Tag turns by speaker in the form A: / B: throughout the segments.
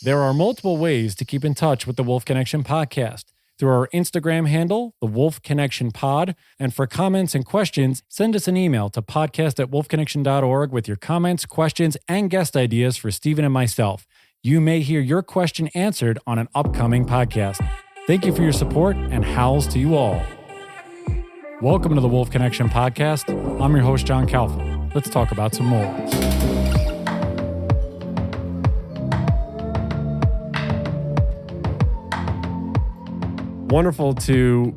A: There are multiple ways to keep in touch with the Wolf Connection podcast. Through our Instagram handle, the Wolf Connection Pod, and for comments and questions, send us an email to podcast@wolfconnection.org with your comments, questions, and guest ideas for Stephen and myself. You may hear your question answered on an upcoming podcast. Thank you for your support, and howls to you all. Welcome to the Wolf Connection podcast. I'm your host, John Calfa. Let's talk about some morals. Wonderful to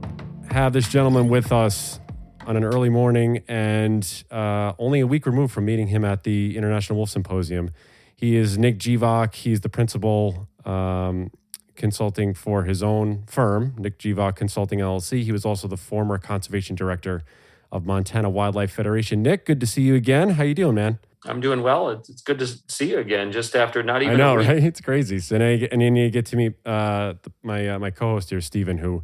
A: have this gentleman with us on an early morning and only a week removed from meeting him at the International Wolf Symposium. He is Nick Gevock. He's the principal consulting for his own firm, Nick Gevock Consulting LLC. He was also the former conservation director of Montana Wildlife Federation. Nick, good to see you again. How you doing, man?
B: I'm doing well. It's good to see you again, just after not even.
A: I know,
B: a week.
A: right? It's crazy. So, and then you get to meet my co-host here, Stephen, who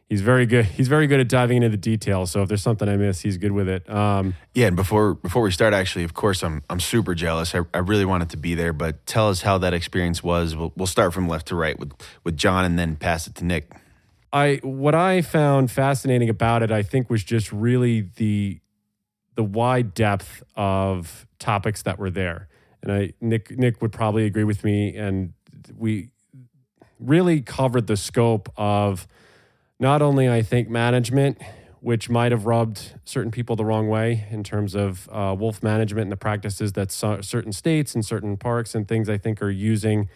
A: he's very good. He's very good at diving into the details. So if there's something I miss, he's good with it.
C: Yeah, and before we start, actually, of course, I'm super jealous. I really wanted to be there, but tell us how that experience was. We'll start from left to right with John, and then pass it to Nick.
A: What I found fascinating about it, I think, was just really the wide depth of topics that were there. And Nick would probably agree with me, and we really covered the scope of not only, I think, management, which might have rubbed certain people the wrong way in terms of wolf management and the practices that certain states and certain parks and things, I think, are using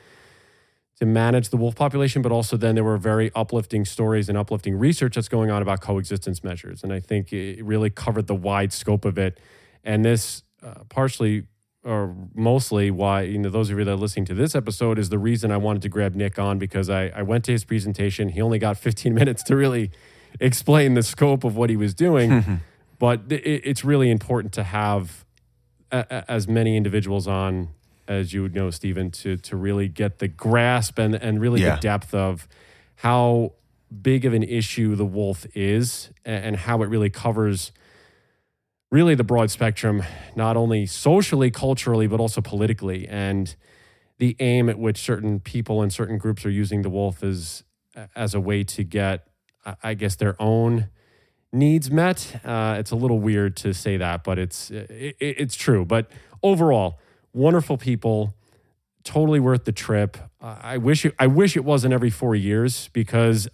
A: to manage the wolf population, but also then there were very uplifting stories and uplifting research that's going on about coexistence measures. And I think it really covered the wide scope of it. And this partially or mostly why, those of you that are listening to this episode is the reason I wanted to grab Nick on, because I went to his presentation. He only got 15 minutes to really explain the scope of what he was doing. But it's really important to have as many individuals on as you would know, Stephen, to really get the grasp and really the depth of how big of an issue the wolf is and how it really covers really the broad spectrum, not only socially, culturally, but also politically. And the aim at which certain people and certain groups are using the wolf is as a way to get, I guess, their own needs met. It's a little weird to say that, but it's true. But overall, wonderful people, totally worth the trip. I wish it wasn't every 4 years, because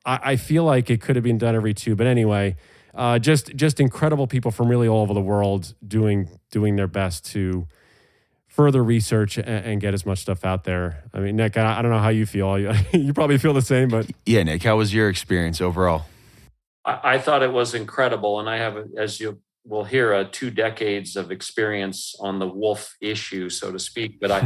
A: I feel like it could have been done every 2. But anyway, just incredible people from really all over the world doing their best to further research and get as much stuff out there. I mean, Nick, I don't know how you feel. You probably feel the same, but
C: yeah, Nick, how was your experience overall?
B: I thought it was incredible, and I have, as you will hear, 2 decades of experience on the wolf issue, so to speak. But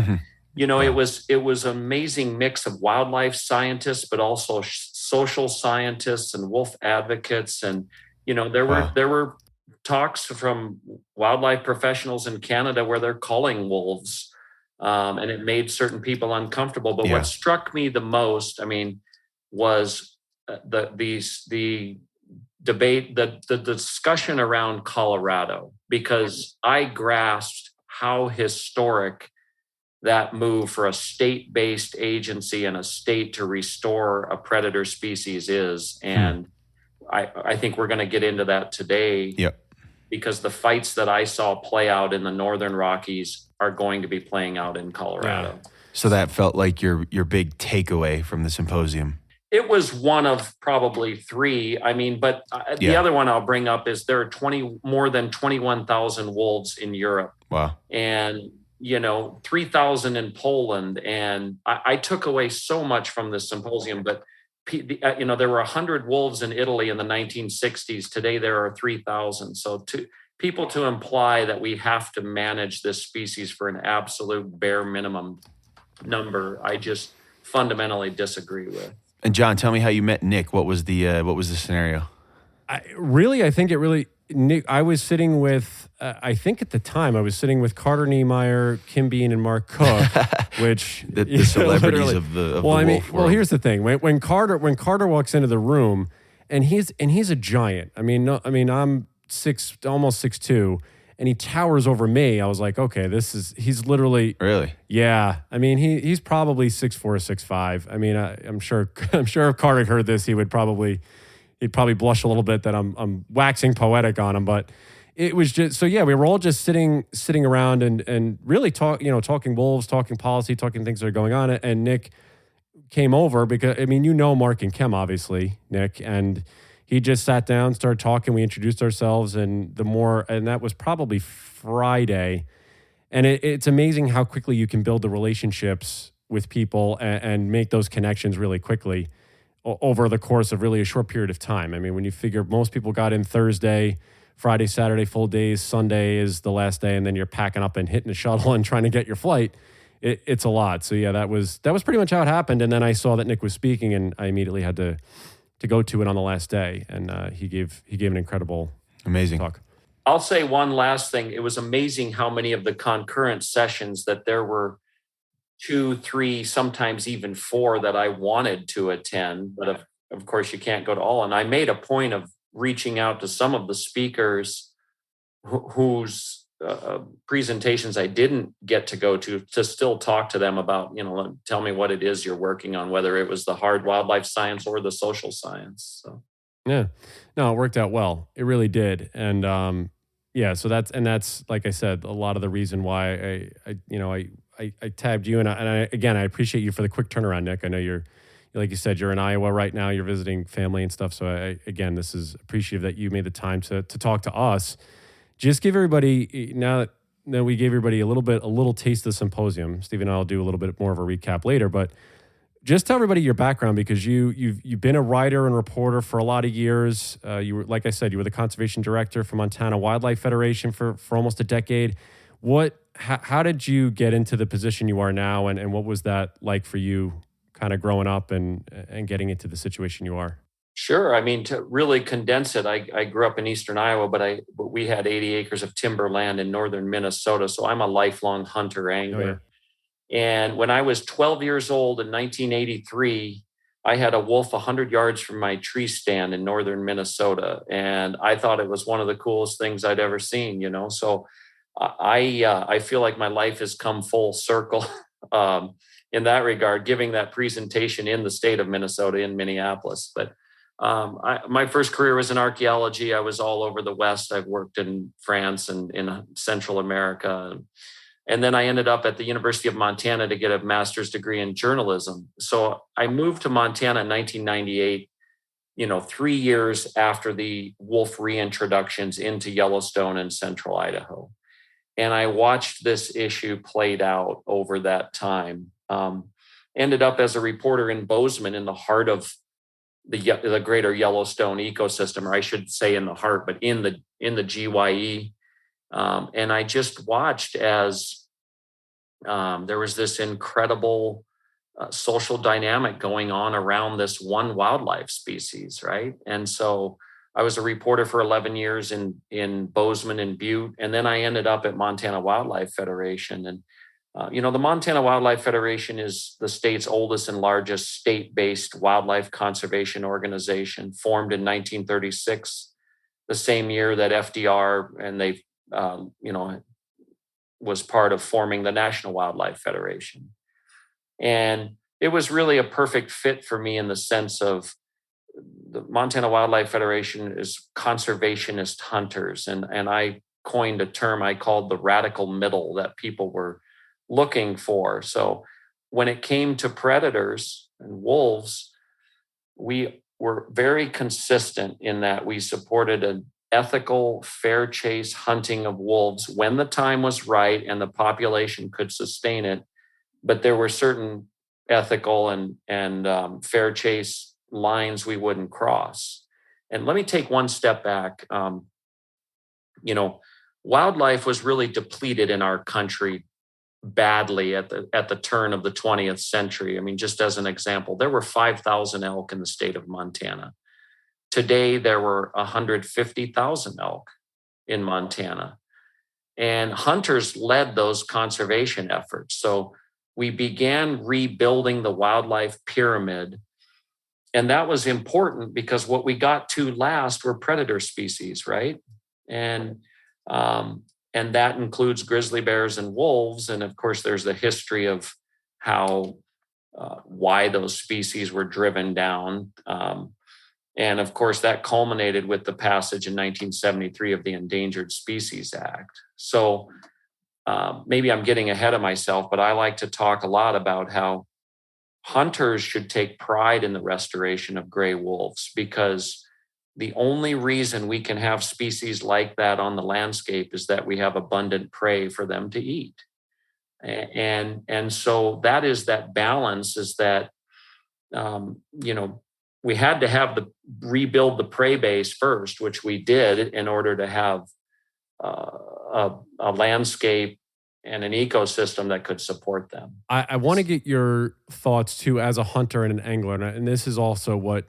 B: it was an amazing mix of wildlife scientists, but also social scientists and wolf advocates. And, there were talks from wildlife professionals in Canada where they're calling wolves, and it made certain people uncomfortable. But what struck me the most, was the debate, the discussion around Colorado, because I grasped how historic that move for a state-based agency and a state to restore a predator species is. And I think we're going to get into that today, because the fights that I saw play out in the Northern Rockies are going to be playing out in Colorado.
C: Yeah. So that felt like your big takeaway from the symposium.
B: It was one of probably 3. But the other one I'll bring up is there are more than 21,000 wolves in Europe.
C: Wow.
B: And, 3,000 in Poland. And I took away so much from this symposium, but, there were 100 wolves in Italy in the 1960s. Today, there are 3,000. So people to imply that we have to manage this species for an absolute bare minimum number, I just fundamentally disagree with.
C: And John, tell me how you met Nick. What was the scenario?
A: Nick, I was sitting with, I think at the time, I was sitting with Carter Niemeyer, Kim Bean, and Mark Cook, which
C: the celebrities of the wolf world.
A: Well, here's the thing: when Carter walks into the room, and he's a giant. I'm almost 6'2", and he towers over me. I was like, okay, he's literally
C: Really?
A: Yeah, I mean he's probably 6'4", 6'5". I mean I'm sure if Carter heard this, he'd probably blush a little bit that I'm waxing poetic on him, but it was just so yeah, we were all just sitting around and really talking Wolves, talking policy, talking things that are going on, and Nick came over because I mean Mark and Kem obviously, Nick, and he just sat down, started talking. We introduced ourselves, and that was probably Friday. And it's amazing how quickly you can build the relationships with people and make those connections really quickly over the course of really a short period of time. I mean, when you figure most people got in Thursday, Friday, Saturday, full days, Sunday is the last day, and then you're packing up and hitting the shuttle and trying to get your flight. It's a lot. So yeah, that was pretty much how it happened. And then I saw that Nick was speaking, and I immediately had to go to it on the last day, and he gave an incredible,
C: amazing
A: talk.
B: I'll say one last thing. It was amazing how many of the concurrent sessions that there were 2, 3, sometimes even 4 that I wanted to attend, but of course you can't go to all. And I made a point of reaching out to some of the speakers whose presentations I didn't get to go to still talk to them about, tell me what it is you're working on, whether it was the hard wildlife science or the social science. So, yeah,
A: no, it worked out well. It really did. And, so that's, like I said, a lot of the reason why I tabbed you. And I appreciate you for the quick turnaround, Nick. I know you're, like you said, you're in Iowa right now, you're visiting family and stuff. So this is appreciative that you made the time to talk to us. Just give everybody, now that we gave everybody a little taste of the symposium, Steve and I will do a little bit more of a recap later, but just tell everybody your background, because you've been a writer and reporter for a lot of years. You were, like I said, you were the conservation director for Montana Wildlife Federation for almost a decade. How did you get into the position you are now, and what was that like for you kind of growing up and getting into the situation you are?
B: Sure. I mean, to really condense it, I grew up in eastern Iowa, but we had 80 acres of timberland in northern Minnesota. So I'm a lifelong hunter angler.
A: Oh, yeah.
B: And when I was 12 years old in 1983, I had a wolf 100 yards from my tree stand in northern Minnesota. And I thought it was one of the coolest things I'd ever seen, So I feel like my life has come full circle in that regard, giving that presentation in the state of Minnesota in Minneapolis. But my first career was in archaeology. I was all over the West. I've worked in France and in Central America. And then I ended up at the University of Montana to get a master's degree in journalism. So I moved to Montana in 1998, 3 years after the wolf reintroductions into Yellowstone and Central Idaho. And I watched this issue played out over that time. Ended up as a reporter in Bozeman in the heart of the greater Yellowstone ecosystem, or I should say in the heart, but in the GYE. And I just watched as there was this incredible social dynamic going on around this one wildlife species, right? And so I was a reporter for 11 years in Bozeman and Butte, and then I ended up at Montana Wildlife Federation. And the Montana Wildlife Federation is the state's oldest and largest state-based wildlife conservation organization, formed in 1936, the same year that FDR and they, was part of forming the National Wildlife Federation. And it was really a perfect fit for me in the sense of the Montana Wildlife Federation is conservationist hunters. And I coined a term I called the radical middle that people were looking for. So when it came to predators and wolves, we were very consistent in that we supported an ethical, fair chase hunting of wolves when the time was right and the population could sustain it. But there were certain ethical and fair chase lines we wouldn't cross. And let me take one step back. Wildlife was really depleted in our country badly at the turn of the 20th century. I mean, just as an example, there were 5,000 elk in the state of Montana. Today, there were 150,000 elk in Montana. And hunters led those conservation efforts. So we began rebuilding the wildlife pyramid. And that was important because what we got to last were predator species, right? And And that includes grizzly bears and wolves. And of course, there's the history of how why those species were driven down. And of course, that culminated with the passage in 1973 of the Endangered Species Act. So maybe I'm getting ahead of myself, but I like to talk a lot about how hunters should take pride in the restoration of gray wolves, because the only reason we can have species like that on the landscape is that we have abundant prey for them to eat. And so that is that balance, is that, we had to have rebuild the prey base first, which we did in order to have a landscape and an ecosystem that could support them.
A: I want to get your thoughts too, as a hunter and an angler, and this is also what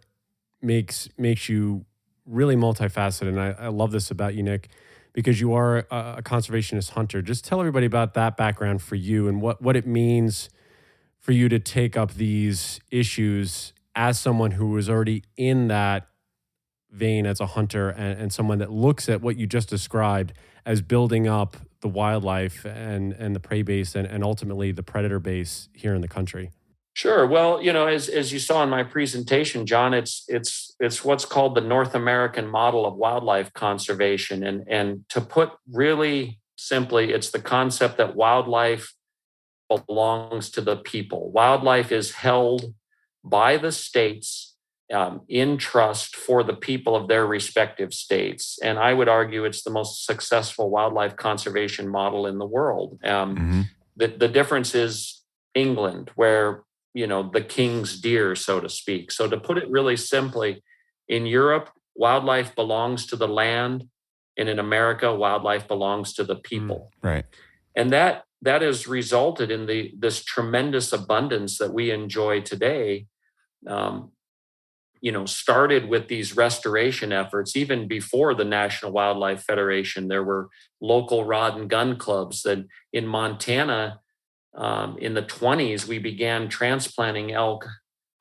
A: makes you really multifaceted. And I love this about you, Nick, because you are a conservationist hunter. Just tell everybody about that background for you and what it means for you to take up these issues as someone who was already in that vein as a hunter, and someone that looks at what you just described as building up the wildlife and the prey base and ultimately the predator base here in the country.
B: Sure. Well, as you saw in my presentation, John, it's what's called the North American model of wildlife conservation. And to put really simply, it's the concept that wildlife belongs to the people. Wildlife is held by the states in trust for the people of their respective states. And I would argue it's the most successful wildlife conservation model in the world. The difference is England, where, the king's deer, so to speak. So to put it really simply, in Europe, wildlife belongs to the land. And in America, wildlife belongs to the people.
C: Right.
B: And that has resulted in this tremendous abundance that we enjoy today. Started with these restoration efforts. Even before the National Wildlife Federation, there were local rod and gun clubs that in Montana, in the 1920s, we began transplanting elk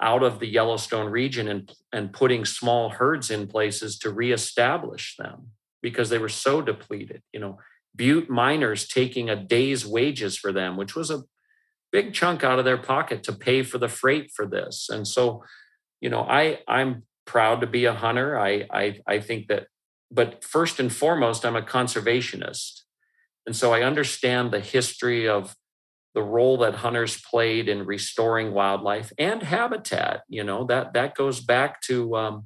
B: out of the Yellowstone region and putting small herds in places to reestablish them because they were so depleted. Butte miners taking a day's wages for them, which was a big chunk out of their pocket to pay for the freight for this. And so, I'm proud to be a hunter. I think that, but first and foremost, I'm a conservationist. And so I understand the history of the role that hunters played in restoring wildlife and habitat. That goes back to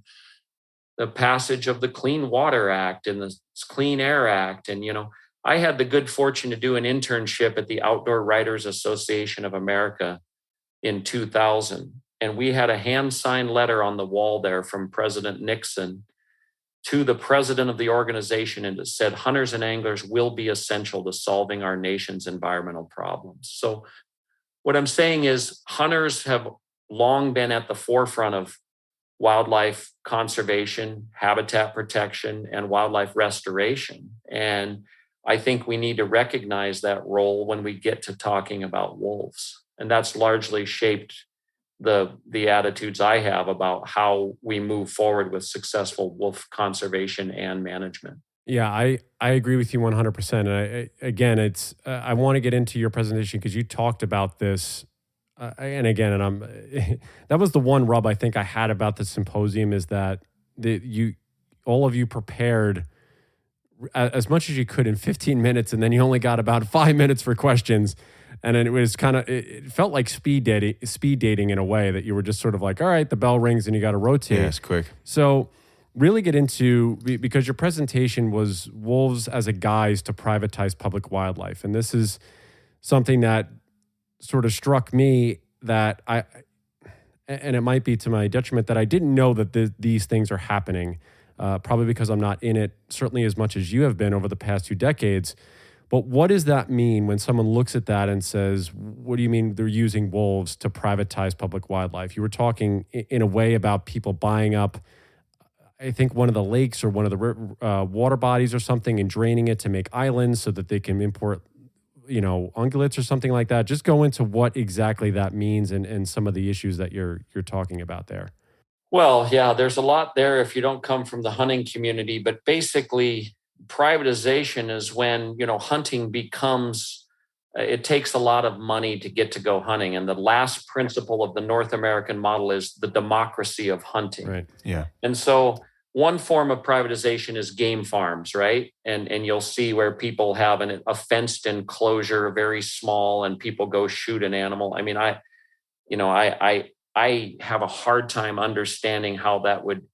B: the passage of the Clean Water Act and the Clean Air Act. And, I had the good fortune to do an internship at the Outdoor Writers Association of America in 2000. And we had a hand-signed letter on the wall there from President Nixon to the president of the organization, and it said, hunters and anglers will be essential to solving our nation's environmental problems. So what I'm saying is hunters have long been at the forefront of wildlife conservation, habitat protection, and wildlife restoration. And I think we need to recognize that role when we get to talking about wolves. And that's largely shaped the attitudes I have about how we move forward with successful wolf conservation and management.
A: Yeah, I agree with you 100%. And I want to get into your presentation because you talked about this. That was the one rub I think I had about the symposium, is that all of you prepared as much as you could in 15 minutes, and then you only got about 5 minutes for questions. And then it felt like speed dating in a way, that you were just sort of like, all right, the bell rings and you got to rotate.
C: Yeah, it's quick.
A: So really get into, because your presentation was wolves as a guise to privatize public wildlife. And this is something that sort of struck me, that and it might be to my detriment, that I didn't know that these things are happening, probably because I'm not in it certainly as much as you have been over the past 2 decades. But what does that mean when someone looks at that and says, what do you mean they're using wolves to privatize public wildlife? You were talking in a way about people buying up, I think, one of the lakes or one of the water bodies or something, and draining it to make islands so that they can import, ungulates or something like that. Just go into what exactly that means and some of the issues that you're talking about there.
B: Well, yeah, there's a lot there if you don't come from the hunting community, but basically privatization is when, hunting becomes, it takes a lot of money to get to go hunting. And the last principle of the North American model is the democracy of hunting.
A: Right.
C: Yeah.
B: And so one form of privatization is game farms, right? And you'll see where people have a fenced enclosure, very small, and people go shoot an animal. I mean, I have a hard time understanding how that would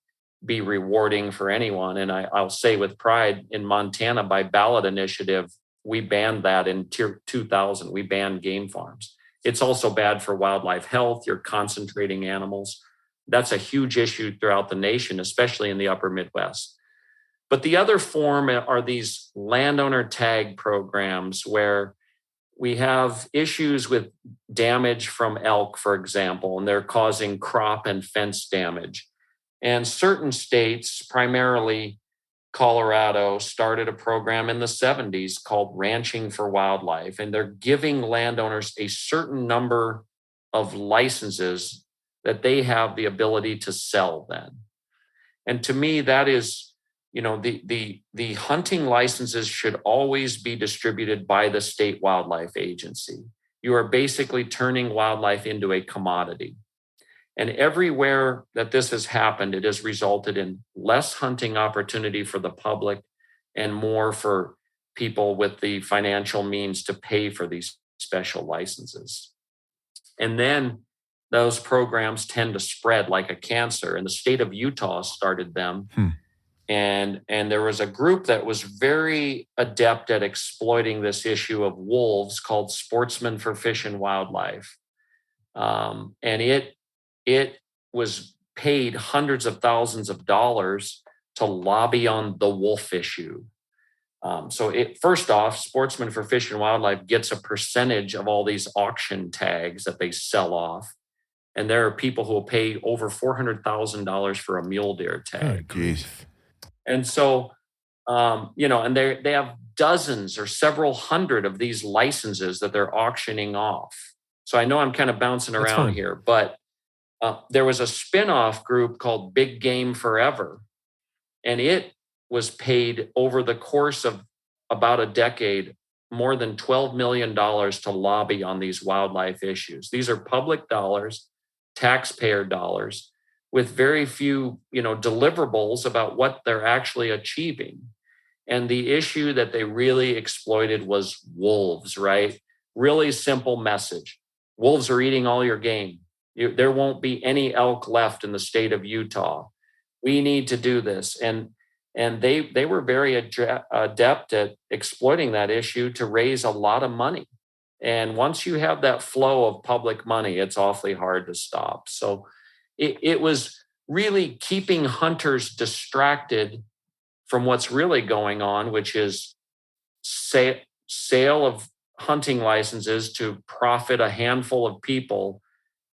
B: be rewarding for anyone. And I'll say with pride, in Montana, by ballot initiative, we banned that in 2000. We banned game farms. It's also bad for wildlife health. You're concentrating animals. That's a huge issue throughout the nation, especially in the upper Midwest. But the other form are these landowner tag programs where we have issues with damage from elk, for example, and they're causing crop and fence damage. And certain states, primarily Colorado, started a program in the 70s called Ranching for Wildlife, and they're giving landowners a certain number of licenses that they have the ability to sell then. And to me, that is, the hunting licenses should always be distributed by the state wildlife agency. You are basically turning wildlife into a commodity. And everywhere that this has happened, it has resulted in less hunting opportunity for the public and more for people with the financial means to pay for these special licenses. And then those programs tend to spread like a cancer. And the state of Utah started them. And there was a group that was very adept at exploiting this issue of wolves called Sportsmen for Fish and Wildlife. And it was paid hundreds of thousands of dollars to lobby on the wolf issue. First off, Sportsmen for Fish and Wildlife gets a percentage of all these auction tags that they sell off. And there are people who will pay over $400,000 for a mule deer tag.
C: Oh, geez.
B: And so, and they have dozens or several hundred of these licenses that they're auctioning off. So I know I'm kind of bouncing around here, but there was a spinoff group called Big Game Forever, and it was paid over the course of about a decade more than $12 million to lobby on these wildlife issues. These are public dollars, taxpayer dollars, with very few, deliverables about what they're actually achieving. And the issue that they really exploited was wolves, right? Really simple message. Wolves are eating all your game. There won't be any elk left in the state of Utah. We need to do this. And they were very adept at exploiting that issue to raise a lot of money. And once you have that flow of public money, it's awfully hard to stop. So it was really keeping hunters distracted from what's really going on, which is sale of hunting licenses to profit a handful of people.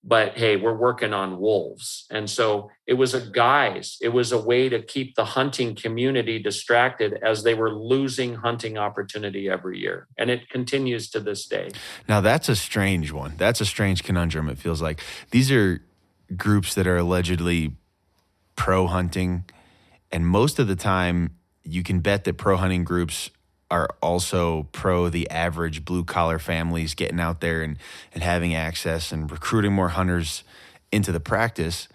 B: But hey, we're working on wolves. And so it was a guise. It was a way to keep the hunting community distracted as they were losing hunting opportunity every year. And it continues to this day.
C: Now, that's a strange one. That's a strange conundrum, it feels like. These are groups that are allegedly pro-hunting. And most of the time, you can bet that pro-hunting groups are also pro the average blue-collar families getting out there and having access and recruiting more hunters into the practice.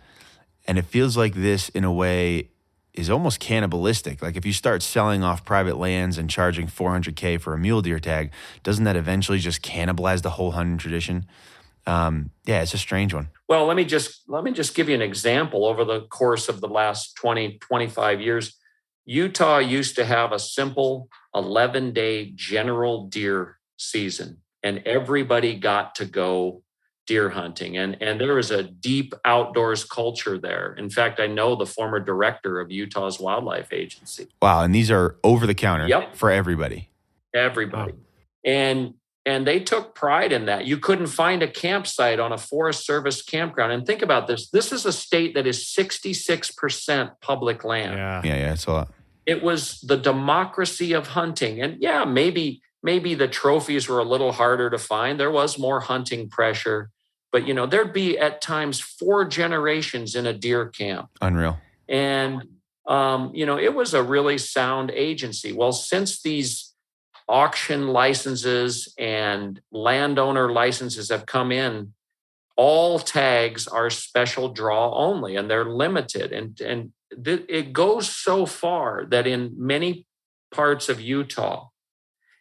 C: And it feels like this, in a way, is almost cannibalistic. Like if you start selling off private lands and charging $400K for a mule deer tag, doesn't that eventually just cannibalize the whole hunting tradition? It's a strange one.
B: Well, let me just give you an example. Over the course of the last 20, 25 years, Utah used to have a simple 11-day general deer season, and everybody got to go deer hunting. And there was a deep outdoors culture there. In fact, I know the former director of Utah's wildlife agency.
C: Wow. And these are over the counter for everybody.
B: Everybody. Wow. And they took pride in that. You couldn't find a campsite on a Forest Service campground. And think about this. This is a state that is 66% public land.
C: Yeah, it's a lot.
B: It was the democracy of hunting. And maybe the trophies were a little harder to find. There was more hunting pressure. But, there'd be at times 4 generations in a deer camp.
C: Unreal.
B: And It was a really sound agency. Well, since these auction licenses and landowner licenses have come in, all tags are special draw only, and they're limited. It goes so far that in many parts of Utah,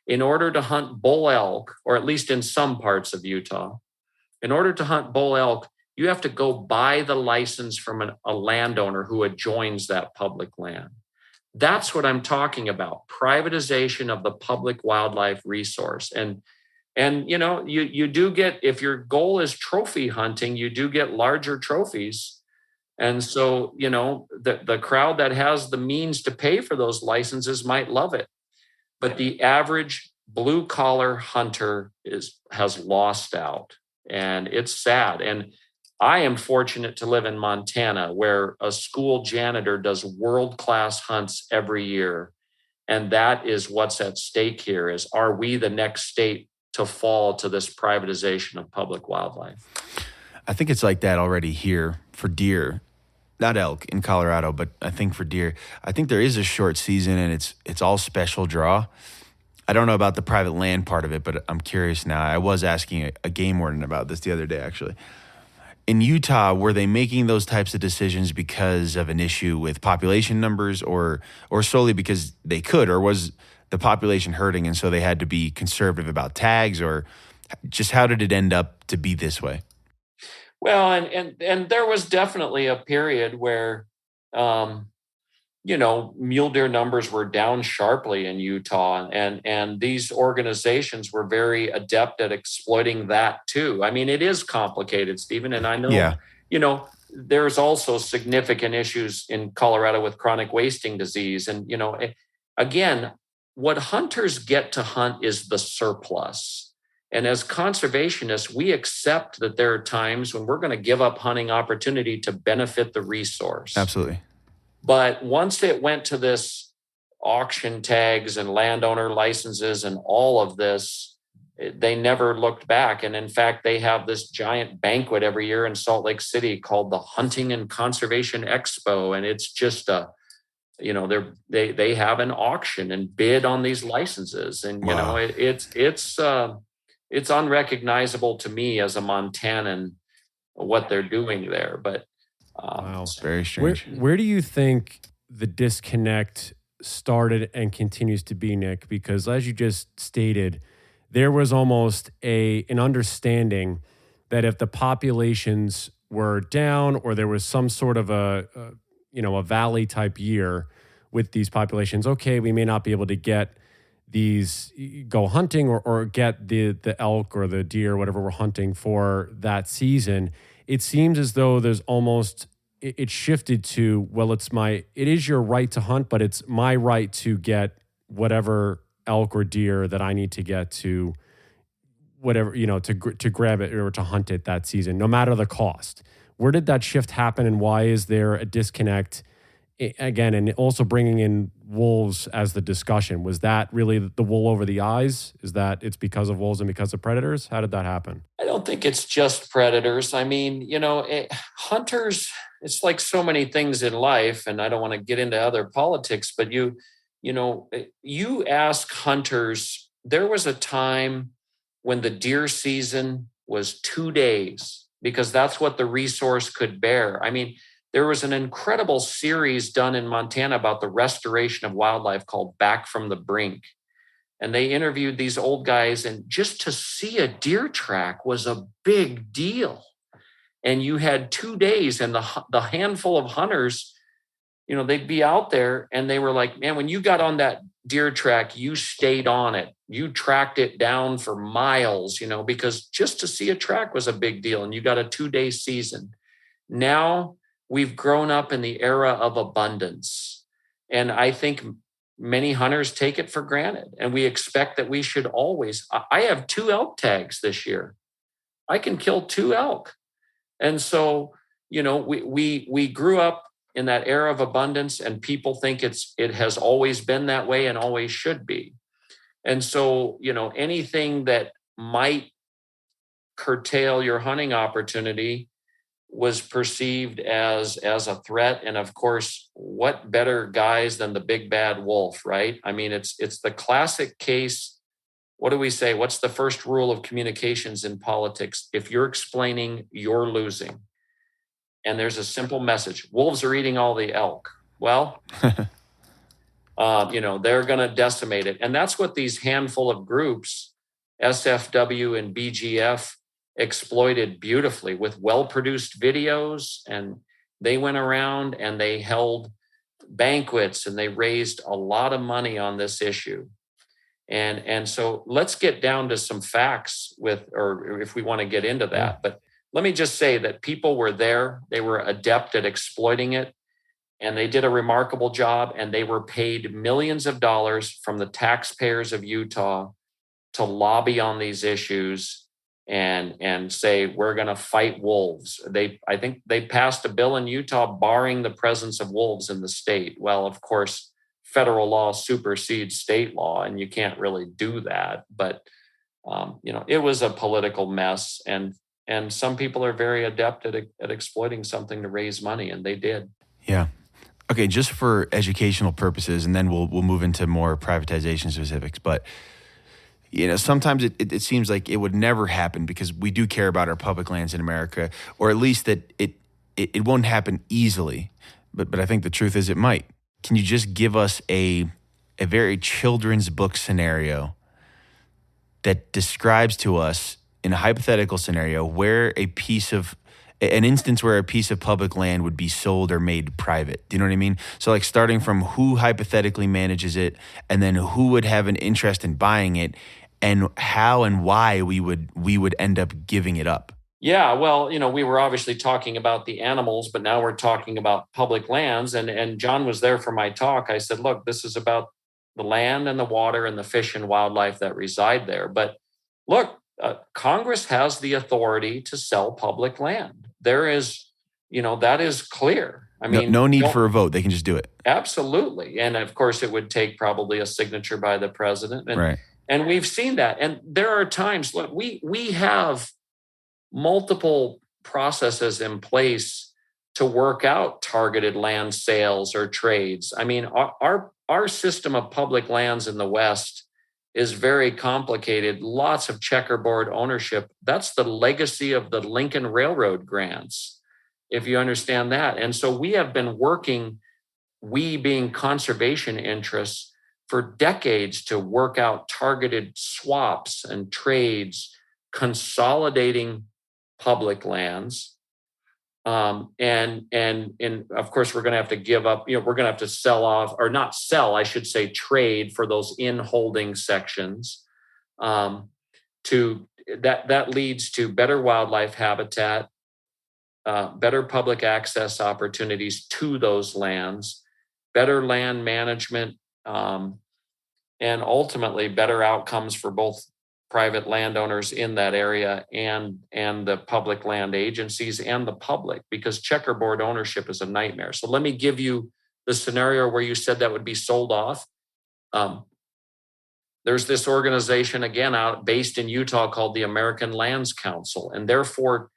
B: in order to hunt bull elk, or at least in some parts of Utah, in order to hunt bull elk, you have to go buy the license from a landowner who adjoins that public land. That's what I'm talking about, privatization of the public wildlife resource. And you do get, if your goal is trophy hunting, you do get larger trophies. And so, the crowd that has the means to pay for those licenses might love it. But the average blue collar hunter has lost out, and it's sad. And I am fortunate to live in Montana, where a school janitor does world-class hunts every year. And that is what's at stake here, is, are we the next state to fall to this privatization of public wildlife?
C: I think it's like that already here for deer. Not elk in Colorado, but I think for deer, I think there is a short season and it's all special draw. I don't know about the private land part of it, but I'm curious now. I was asking a game warden about this the other day, actually. In Utah, were they making those types of decisions because of an issue with population numbers, or solely because they could, or was the population hurting and so they had to be conservative about tags, or just how did it end up to be this way?
B: Well, and there was definitely a period where, mule deer numbers were down sharply in Utah, and these organizations were very adept at exploiting that too. I mean, it is complicated, Stephen, and I know, there's also significant issues in Colorado with chronic wasting disease. And, again, what hunters get to hunt is the surplus. And as conservationists, we accept that there are times when we're going to give up hunting opportunity to benefit the resource.
C: Absolutely.
B: But once it went to this auction tags and landowner licenses and all of this, they never looked back. And in fact, they have this giant banquet every year in Salt Lake City called the Hunting and Conservation Expo. And it's just they have an auction and bid on these licenses. And,
C: wow.
B: It's unrecognizable to me as a Montanan what they're doing there. But
A: wow,
C: it's very strange.
A: Where do you think the disconnect started and continues to be, Nick? Because as you just stated, there was almost an understanding that if the populations were down, or there was some sort of a valley type year with these populations, okay, we may not be able to get these, go hunting or get the elk or the deer, whatever we're hunting for that season. It seems as though there's almost, it shifted to, well, it is your right to hunt, but it's my right to get whatever elk or deer that I need to get to whatever, to grab it or to hunt it that season, no matter the cost. Where did that shift happen, and why is there a disconnect? Again, and also bringing in wolves as the discussion. Was that really the wool over the eyes? Is that it's because of wolves and because of predators? How did that happen?
B: I don't think it's just predators. I mean, hunters, it's like so many things in life, and I don't want to get into other politics, but you ask hunters, there was a time when the deer season was 2 days, because that's what the resource could bear. I mean, there was an incredible series done in Montana about the restoration of wildlife called Back from the Brink. And they interviewed these old guys, and just to see a deer track was a big deal. And you had 2 days, and the handful of hunters, they'd be out there and they were like, man, when you got on that deer track, you stayed on it. You tracked it down for miles, because just to see a track was a big deal. And you got a 2-day season. Now we've grown up in the era of abundance. And I think many hunters take it for granted. And we expect that we should always, I have 2 elk tags this year. I can kill 2 elk. And so, we grew up in that era of abundance, and people think it has always been that way and always should be. And so, anything that might curtail your hunting opportunity, was perceived as a threat. And of course, what better guys than the big bad wolf, right? I mean, it's the classic case. What do we say? What's the first rule of communications in politics? If you're explaining, you're losing. And there's a simple message: wolves are eating all the elk. Well, they're going to decimate it. And that's what these handful of groups, SFW and BGF, exploited beautifully with well-produced videos. And they went around and they held banquets and they raised a lot of money on this issue. And so let's get down to some facts or if we want to get into that. But let me just say that people were there. They were adept at exploiting it. And they did a remarkable job, and they were paid millions of dollars from the taxpayers of Utah to lobby on these issues and say, we're going to fight wolves. I think they passed a bill in Utah barring the presence of wolves in the state. Well, of course, federal law supersedes state law, and you can't really do that. But, it was a political mess, and some people are very adept at exploiting something to raise money, and they did.
C: Yeah. Okay, just for educational purposes, and then we'll move into more privatization specifics. But sometimes it seems like it would never happen because we do care about our public lands in America, or at least that it won't happen easily. But I think the truth is it might. Can you just give us a very children's book scenario that describes to us, in a hypothetical scenario, where an instance where a piece of public land would be sold or made private? Do you know what I mean? So like starting from who hypothetically manages it, and then who would have an interest in buying it, and how and why we would end up giving it up.
B: Yeah, well, we were obviously talking about the animals, but now we're talking about public lands. And John was there for my talk. I said, look, this is about the land and the water and the fish and wildlife that reside there. But look, Congress has the authority to sell public land. There is, that is clear. I mean,
C: no need for a vote. They can just do it.
B: Absolutely. And of course, it would take probably a signature by the president.
C: Right.
B: And we've seen that. And there are times, look, we have multiple processes in place to work out targeted land sales or trades. I mean, our system of public lands in the West is very complicated, lots of checkerboard ownership. That's the legacy of the Lincoln Railroad grants, if you understand that. And so we have been working, we being conservation interests, for decades to work out targeted swaps and trades, consolidating public lands. And of course, we're going to have to give up, we're going to have to sell off, or not sell, I should say, trade for those in-holding sections. That leads to better wildlife habitat, better public access opportunities to those lands, better land management, and ultimately better outcomes for both private landowners in that area and the public land agencies and the public, because checkerboard ownership is a nightmare. So let me give you the scenario where you said that would be sold off. There's this organization, again, based in Utah called the American Lands Council, and therefore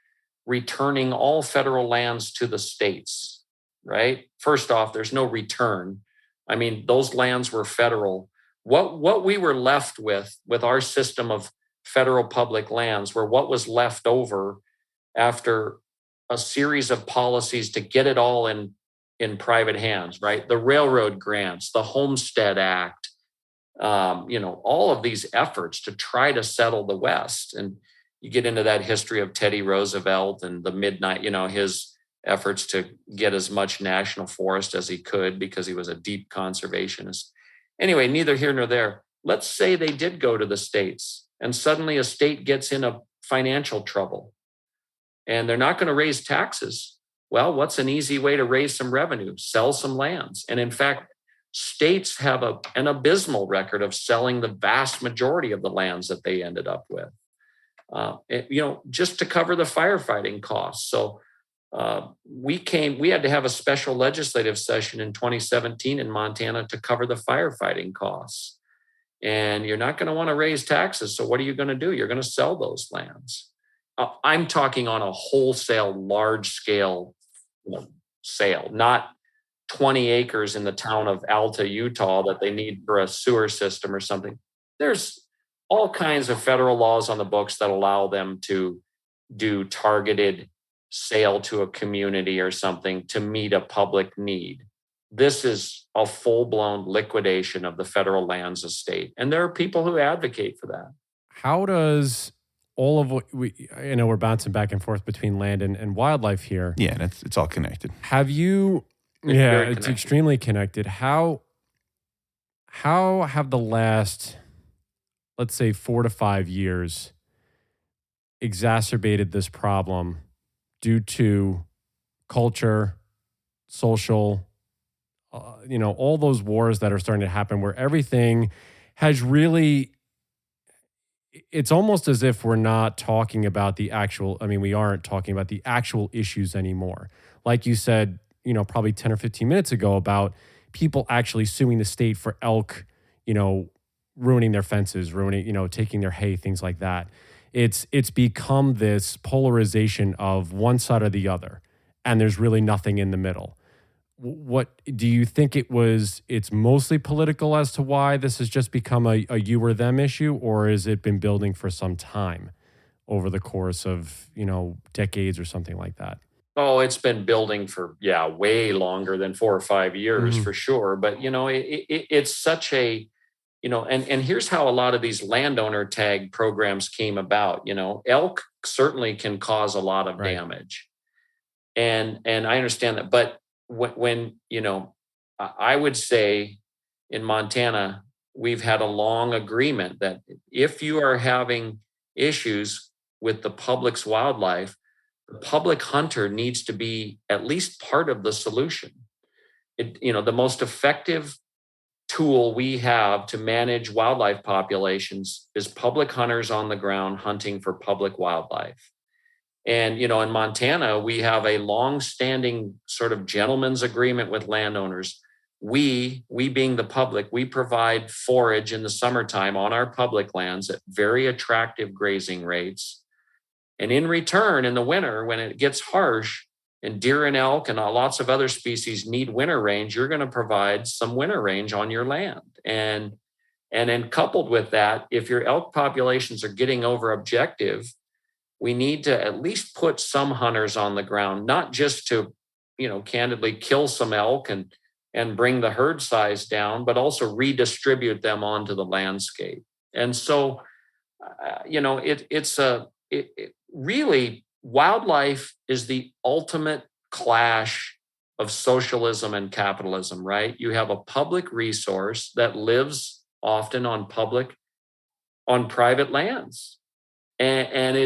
B: returning all federal lands to the states, right? First off, there's no return. I mean, those lands were federal. What we were left with our system of federal public lands were what was left over after a series of policies to get it all in private hands, right? The railroad grants, the Homestead Act, all of these efforts to try to settle the West. And you get into that history of Teddy Roosevelt and the midnight, his efforts to get as much national forest as he could because he was a deep conservationist. Anyway, neither here nor there. Let's say they did go to the states and suddenly a state gets in a financial trouble and they're not going to raise taxes. Well, what's an easy way to raise some revenue? Sell some lands. And in fact, states have an abysmal record of selling the vast majority of the lands that they ended up with, just to cover the firefighting costs. So we had to have a special legislative session in 2017 in Montana to cover the firefighting costs. And you're not going to want to raise taxes. So what are you going to do? You're going to sell those lands. I'm talking on a wholesale, large scale sale, not 20 acres in the town of Alta, Utah that they need for a sewer system or something. There's all kinds of federal laws on the books that allow them to do targeted sale to a community or something to meet a public need. This is a full-blown liquidation of the federal lands estate. And there are people who advocate for that.
A: How does all of what I know we're bouncing back and forth between land and wildlife here.
C: Yeah, and it's all connected.
A: Have you, it's extremely connected. How have the last, let's say 4 to 5 years exacerbated this problem due to culture, social, all those wars that are starting to happen where everything has really, it's almost as if we're not talking about the actual, we aren't talking about the actual issues anymore. Like you said, probably 10 or 15 minutes ago about people actually suing the state for elk, ruining their fences, taking their hay, things like that. It's become this polarization of one side or the other, and there's really nothing in the middle. What do you think it's mostly political as to why this has just become a you or them issue, or has it been building for some time over the course of, decades or something like that?
B: Oh, it's been building for, way longer than 4 or 5 years for sure. But, it's such a, and here's how a lot of these landowner tag programs came about. Elk certainly can cause a lot of damage. And I understand that. But when I would say in Montana, we've had a long agreement that if you are having issues with the public's wildlife, the public hunter needs to be at least part of the solution. The most effective tool we have to manage wildlife populations is public hunters on the ground hunting for public wildlife. And, in Montana, we have a long-standing sort of gentleman's agreement with landowners. We being the public, we provide forage in the summertime on our public lands at very attractive grazing rates. And in return, in the winter, when it gets harsh and deer and elk and lots of other species need winter range, you're going to provide some winter range on your land. And then coupled with that, if your elk populations are getting over objective, we need to at least put some hunters on the ground, not just to, candidly kill some elk and bring the herd size down, but also redistribute them onto the landscape. And so, really, wildlife is the ultimate clash of socialism and capitalism, right? You have a public resource that lives often on private lands. And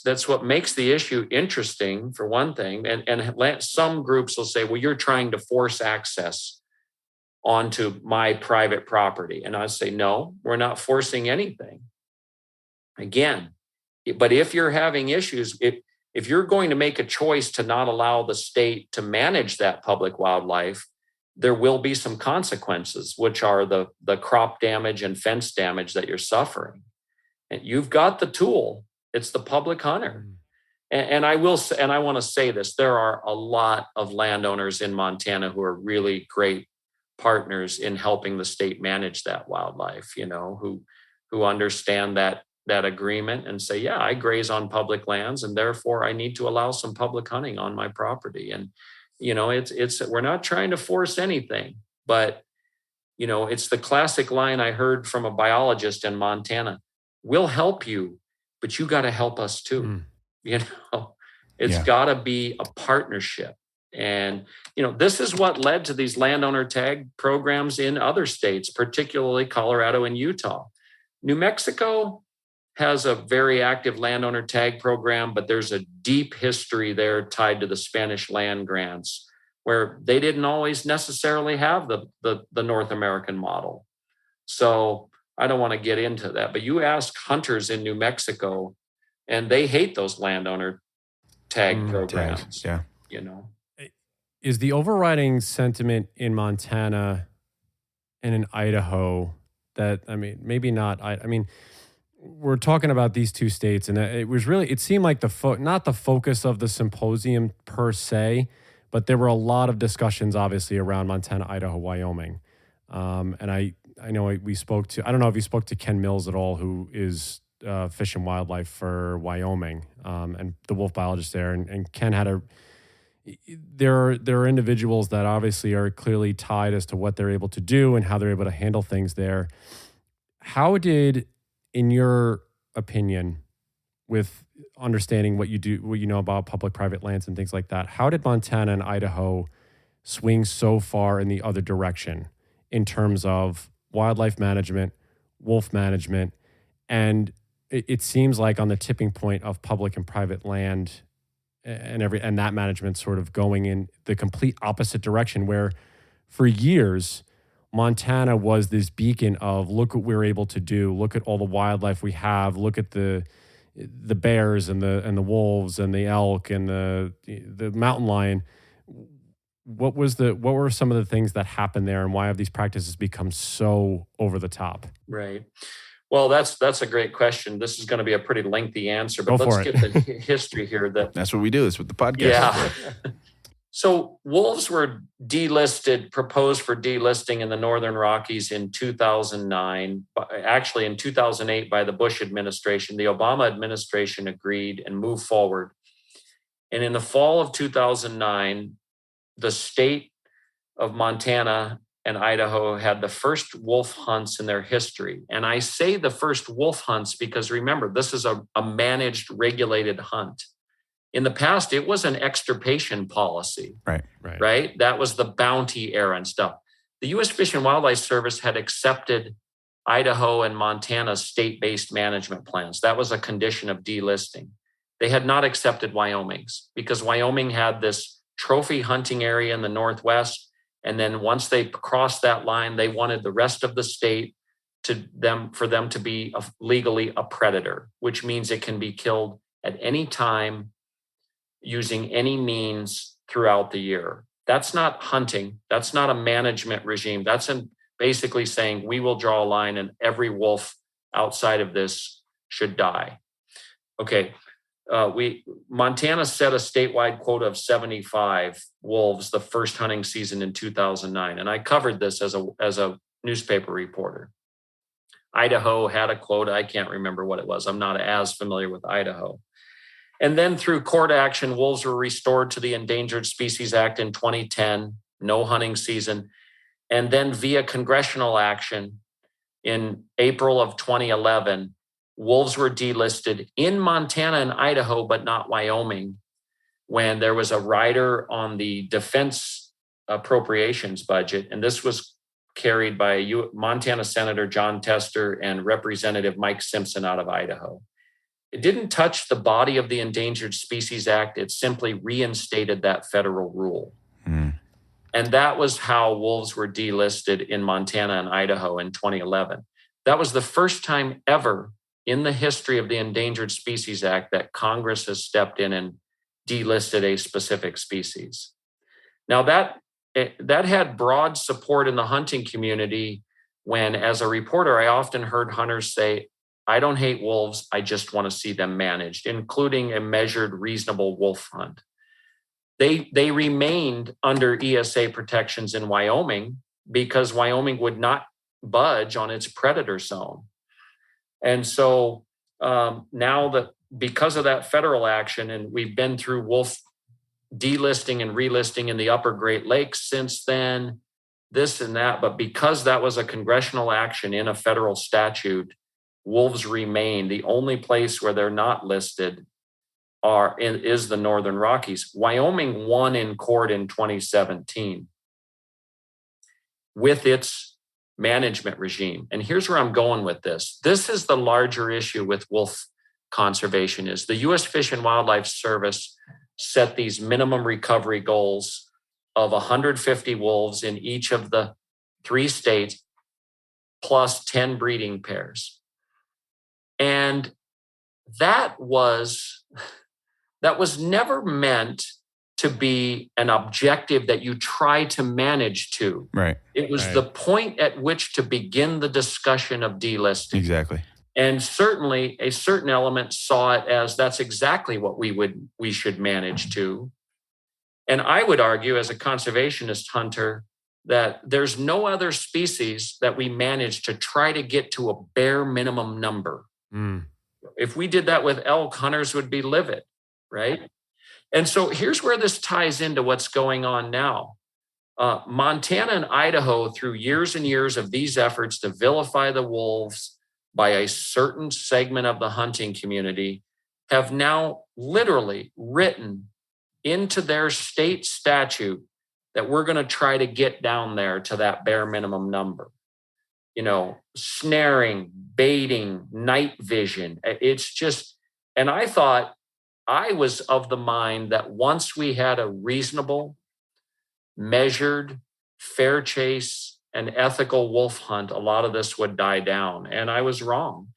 B: that's what makes the issue interesting, for one thing. And some groups will say, well, you're trying to force access onto my private property. And I say, no, we're not forcing anything. Again, but if you're having issues, if you're going to make a choice to not allow the state to manage that public wildlife, there will be some consequences, which are the crop damage and fence damage that you're suffering. And you've got the tool. It's the public hunter. And I will say, and I want to say this, there are a lot of landowners in Montana who are really great partners in helping the state manage that wildlife, who understand that agreement and say, I graze on public lands and therefore I need to allow some public hunting on my property. And we're not trying to force anything, but it's the classic line I heard from a biologist in Montana: we'll help you, but you got to help us too. It's got to be a partnership. And this is what led to these landowner tag programs in other states, particularly Colorado and Utah. New Mexico has a very active landowner tag program, but there's a deep history there tied to the Spanish land grants, where they didn't always necessarily have the North American model. So I don't want to get into that, but you ask hunters in New Mexico, and they hate those landowner tag programs.
C: Tags,
A: Is the overriding sentiment in Montana and in Idaho that, maybe not, we're talking about these two states, and it seemed like not the focus of the symposium per se, but there were a lot of discussions, obviously, around Montana, Idaho, Wyoming. And I know we spoke to, I don't know if you spoke to Ken Mills at all, who is Fish and Wildlife for Wyoming, and the wolf biologist there. And Ken had there are individuals that obviously are clearly tied as to what they're able to do and how they're able to handle things there. How did, in your opinion, with understanding what you know about public-private lands and things like that, how did Montana and Idaho swing so far in the other direction in terms of wildlife management, wolf management, and it seems like on the tipping point of public and private land and that management sort of going in the complete opposite direction, where for years Montana was this beacon of, look what we're able to do, look at all the wildlife we have, look at the bears and the wolves and the elk and the mountain lion. What were some of the things that happened there, and why have these practices become so over the top?
B: Right. Well, that's a great question. This is going to be a pretty lengthy answer, but let's get the history here. That's
C: what we do. That's what the podcast is.
B: Yeah. So wolves were proposed for delisting in the Northern Rockies in 2009, actually in 2008 by the Bush administration. The Obama administration agreed and moved forward. And in the fall of 2009, the state of Montana and Idaho had the first wolf hunts in their history. And I say the first wolf hunts because, remember, this is a managed, regulated hunt. In the past, it was an extirpation policy, right? That was the bounty era and stuff. The U.S. Fish and Wildlife Service had accepted Idaho and Montana's state-based management plans. That was a condition of delisting. They had not accepted Wyoming's because Wyoming had this trophy hunting area in the Northwest. And then once they crossed that line, they wanted the rest of the state for them to be legally a predator, which means it can be killed at any time using any means throughout the year. That's not hunting. That's not a management regime. That's basically saying we will draw a line and every wolf outside of this should die. Okay. Montana set a statewide quota of 75 wolves the first hunting season in 2009. And I covered this as a newspaper reporter. Idaho had a quota. I can't remember what it was. I'm not as familiar with Idaho. And then through court action, wolves were restored to the Endangered Species Act in 2010, no hunting season. And then via congressional action in April of 2011, wolves were delisted in Montana and Idaho, but not Wyoming, when there was a rider on the defense appropriations budget. And this was carried by Montana Senator John Tester and Representative Mike Simpson out of Idaho. It didn't touch the body of the Endangered Species Act. It simply reinstated that federal rule. And that was how wolves were delisted in Montana and Idaho in 2011. That was the first time ever in the history of the Endangered Species Act that Congress has stepped in and delisted a specific species. Now that had broad support in the hunting community when, as a reporter, I often heard hunters say, I don't hate wolves, I just want to see them managed, including a measured, reasonable wolf hunt. They remained under ESA protections in Wyoming because Wyoming would not budge on its predator zone. And so now that because of that federal action, and we've been through wolf delisting and relisting in the upper Great Lakes since then, this and that, but because that was a congressional action in a federal statute, wolves remain. The only place where they're not listed is the Northern Rockies. Wyoming won in court in 2017 with its management regime. And here's where I'm going with this. This is the larger issue with wolf conservation is the U.S. Fish and Wildlife Service set these minimum recovery goals of 150 wolves in each of the 3 states plus 10 breeding pairs. And that was never meant to be an objective that you try to manage to.
C: Right.
B: It was the point at which to begin the discussion of delisting.
C: Exactly.
B: And certainly a certain element saw it as that's exactly what we should manage to. And I would argue as a conservationist hunter that there's no other species that we manage to try to get to a bare minimum number. If we did that with elk, hunters would be livid, right? And so here's where this ties into what's going on now. Montana and Idaho, through years and years of these efforts to vilify the wolves by a certain segment of the hunting community, have now literally written into their state statute that we're going to try to get down there to that bare minimum number. You know, snaring, baiting, night vision. It's just, and I thought, I was of the mind that once we had a reasonable, measured, fair chase, and ethical wolf hunt, a lot of this would die down. And I was wrong.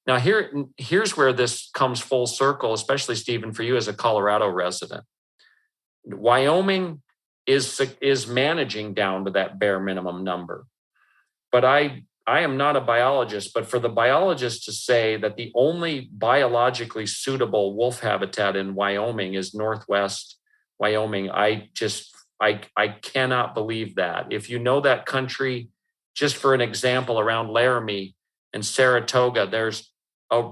B: Now, here's where this comes full circle, especially, Stephen, for you as a Colorado resident. Wyoming is managing down to that bare minimum number. But I am not a biologist, but for the biologist to say that the only biologically suitable wolf habitat in Wyoming is Northwest Wyoming, I cannot believe that. If you know that country, just for an example, around Laramie and Saratoga, there's a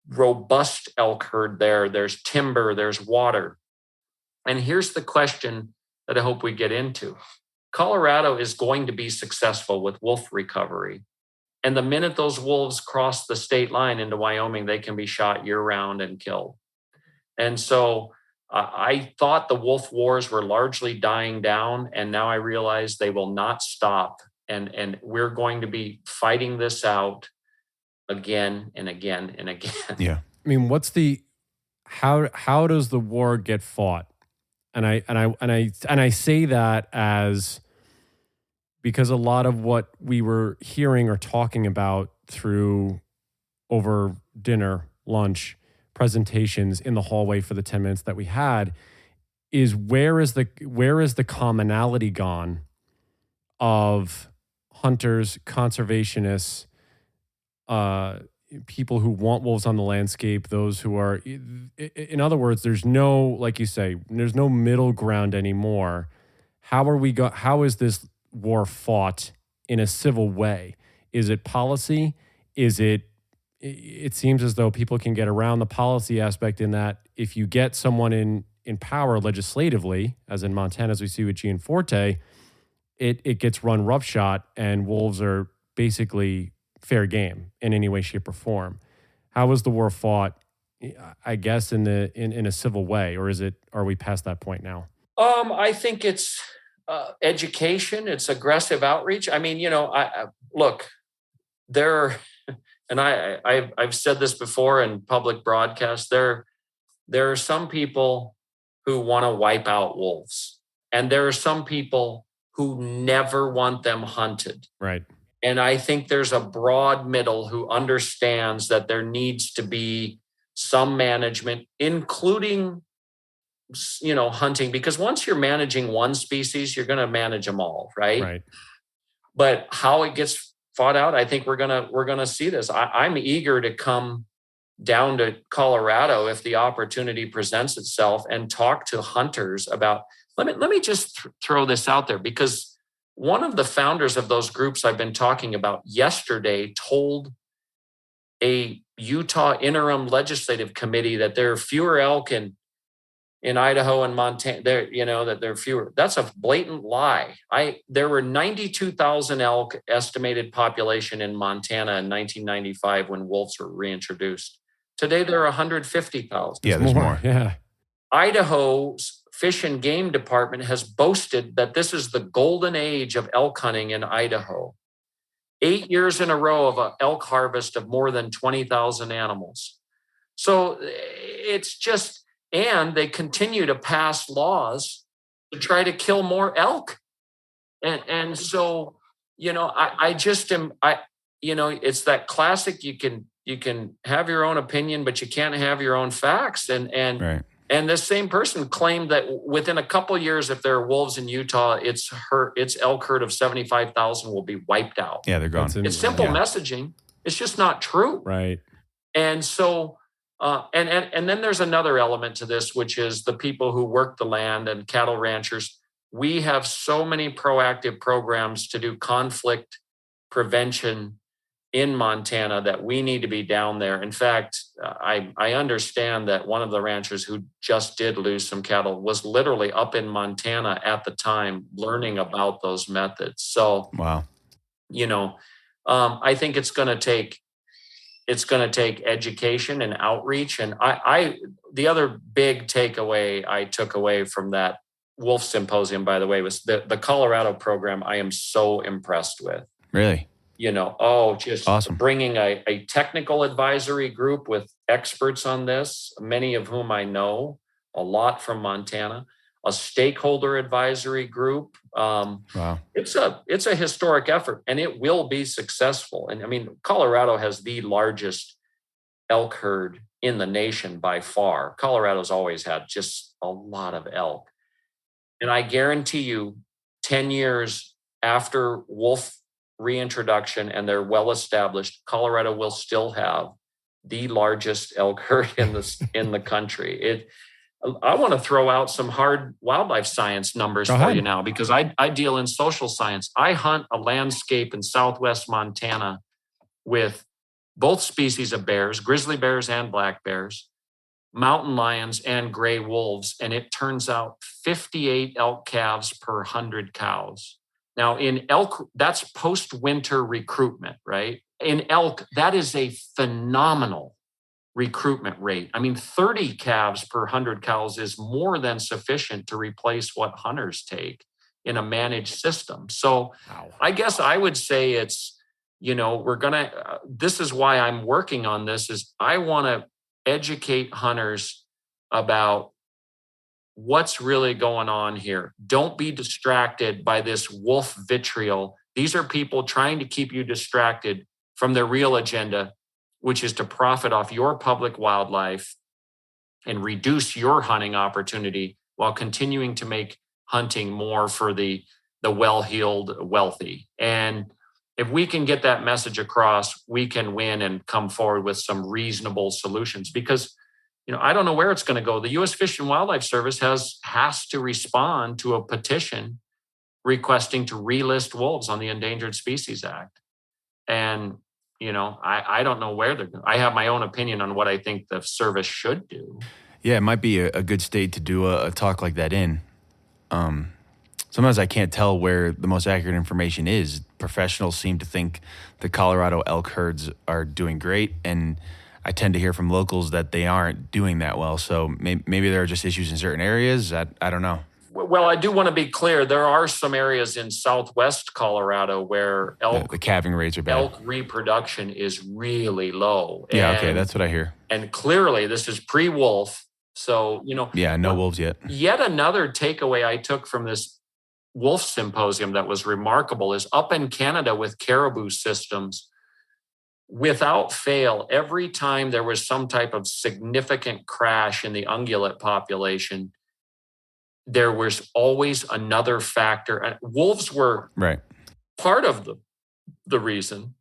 B: robust elk herd there. There's timber, there's water. And here's the question that I hope we get into. Colorado is going to be successful with wolf recovery. And the minute those wolves cross the state line into Wyoming, they can be shot year-round and killed. And so I thought the wolf wars were largely dying down, and now I realize they will not stop. And we're going to be fighting this out again and again and again.
C: Yeah.
A: I mean, how does the war get fought? And I say that as because a lot of what we were hearing or talking about through over dinner, lunch, presentations in the hallway for the 10 minutes that we had is where is the commonality gone of hunters, conservationists, people who want wolves on the landscape, those who are, in other words, there's no, like you say, there's no middle ground anymore. How is this war fought in a civil way? Is it policy? It seems as though people can get around the policy aspect in that if you get someone in power legislatively, as in Montana, as we see with Gianforte, it gets run roughshod and wolves are basically fair game in any way, shape, or form. How was the war fought, I guess, in a civil way, or are we past that point now?
B: I think it's education. It's aggressive outreach. I mean, look, and I've said this before in public broadcasts, there are some people who want to wipe out wolves, and there are some people who never want them hunted.
A: Right.
B: And I think there's a broad middle who understands that there needs to be some management, including, hunting, because once you're managing one species, you're going to manage them all, right?
A: Right.
B: But how it gets fought out, I think we're gonna see this. I'm eager to come down to Colorado if the opportunity presents itself and talk to hunters about. Let me just throw this out there, because one of the founders of those groups I've been talking about yesterday told a Utah interim legislative committee that there are fewer elk in Idaho and Montana, that there are fewer. That's a blatant lie. There were 92,000 elk estimated population in Montana in 1995 when wolves were reintroduced. Today, there are 150,000.
C: Yeah, there's more.
A: Yeah.
B: Idaho's Fish and Game Department has boasted that this is the golden age of elk hunting in Idaho. 8 years in a row of an elk harvest of more than 20,000 animals. So it's just, and they continue to pass laws to try to kill more elk. And so, I just am, it's that classic, you can have your own opinion, but you can't have your own facts. And
C: right.
B: And this same person claimed that within a couple years, if there are wolves in Utah, its elk herd of 75,000 will be wiped out.
C: Yeah, they're gone.
B: It's simple messaging. It's just not true.
A: Right.
B: And so, and then there's another element to this, which is the people who work the land and cattle ranchers. We have so many proactive programs to do conflict prevention in Montana that we need to be down there. In fact, I understand that one of the ranchers who just did lose some cattle was literally up in Montana at the time learning about those methods. So,
C: wow.
B: I think it's going to take education and outreach. And the other big takeaway I took away from that Wolf Symposium, by the way, was the Colorado program. I am so impressed with.
C: Really?
B: Just
C: awesome.
B: Bringing a technical advisory group with experts on this, many of whom I know, a lot from Montana, a stakeholder advisory group.
C: Wow.
B: It's a historic effort, and it will be successful. And I mean, Colorado has the largest elk herd in the nation by far. Colorado's always had just a lot of elk. And I guarantee you, 10 years after wolf reintroduction and they're well established, Colorado will still have the largest elk herd in the country. I want to throw out some hard wildlife science numbers for you now, because I deal in social science. I hunt a landscape in southwest Montana with both species of bears, grizzly bears and black bears, mountain lions and gray wolves, and it turns out 58 elk calves per 100 cows. Now, in elk, that's post-winter recruitment, right? In elk, that is a phenomenal recruitment rate. I mean, 30 calves per 100 cows is more than sufficient to replace what hunters take in a managed system. So wow. I guess I would say it's, this is why I'm working on this, is I want to educate hunters about what's really going on here. Don't be distracted by this wolf vitriol. These are people trying to keep you distracted from their real agenda, which is to profit off your public wildlife and reduce your hunting opportunity while continuing to make hunting more for the well-heeled wealthy. And if we can get that message across, we can win and come forward with some reasonable solutions. Because I don't know where it's going to go. The U.S. Fish and Wildlife Service has to respond to a petition requesting to relist wolves on the Endangered Species Act. And, I don't know where they're going. I have my own opinion on what I think the service should do.
C: Yeah, it might be a good state to do a talk like that in. Sometimes I can't tell where the most accurate information is. Professionals seem to think the Colorado elk herds are doing great, and I tend to hear from locals that they aren't doing that well. So maybe there are just issues in certain areas. I don't know.
B: Well, I do want to be clear. There are some areas in southwest Colorado where
C: the calving rates are bad.
B: Elk reproduction is really low.
C: Yeah, okay, that's what I hear.
B: And clearly this is pre-wolf. So,
C: Yeah, no wolves yet.
B: Yet another takeaway I took from this wolf symposium that was remarkable is up in Canada with caribou systems, without fail, every time there was some type of significant crash in the ungulate population, there was always another factor. Wolves were part of the reason,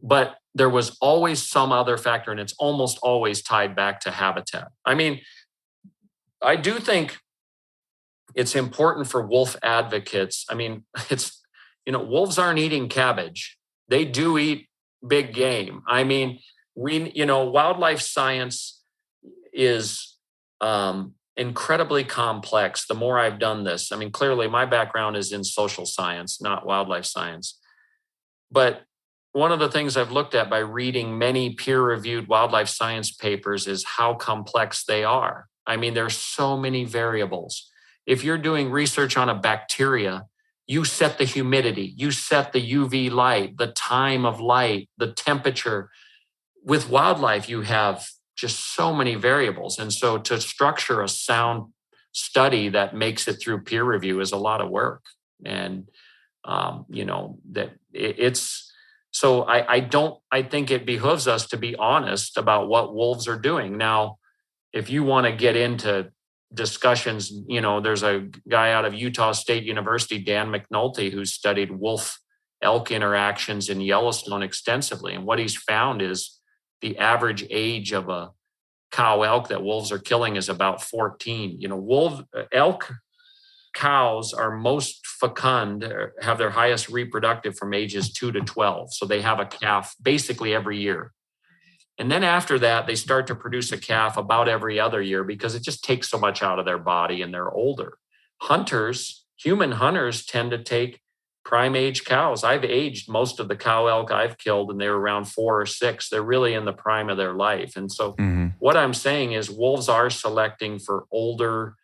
B: but there was always some other factor, and it's almost always tied back to habitat. I mean, I do think it's important for wolf advocates. I mean, wolves aren't eating cabbage. They do eat big game. I mean, wildlife science is incredibly complex. The more I've done this, I mean, clearly my background is in social science, not wildlife science. But one of the things I've looked at by reading many peer-reviewed wildlife science papers is how complex they are. I mean, there's so many variables. If you're doing research on a bacteria, you set the humidity, you set the UV light, the time of light, the temperature. With wildlife, you have just so many variables. And so to structure a sound study that makes it through peer review is a lot of work. And, I think it behooves us to be honest about what wolves are doing. Now, if you want to get into discussions, there's a guy out of Utah State University, Dan McNulty, who's studied wolf elk interactions in Yellowstone extensively. And what he's found is the average age of a cow elk that wolves are killing is about 14. Elk cows are most fecund, have their highest reproductive from ages 2 to 12. So they have a calf basically every year. And then after that, they start to produce a calf about every other year because it just takes so much out of their body and they're older. Human hunters tend to take prime age cows. I've aged most of the cow elk I've killed and they're around 4 or 6. They're really in the prime of their life. And so what I'm saying is wolves are selecting for older,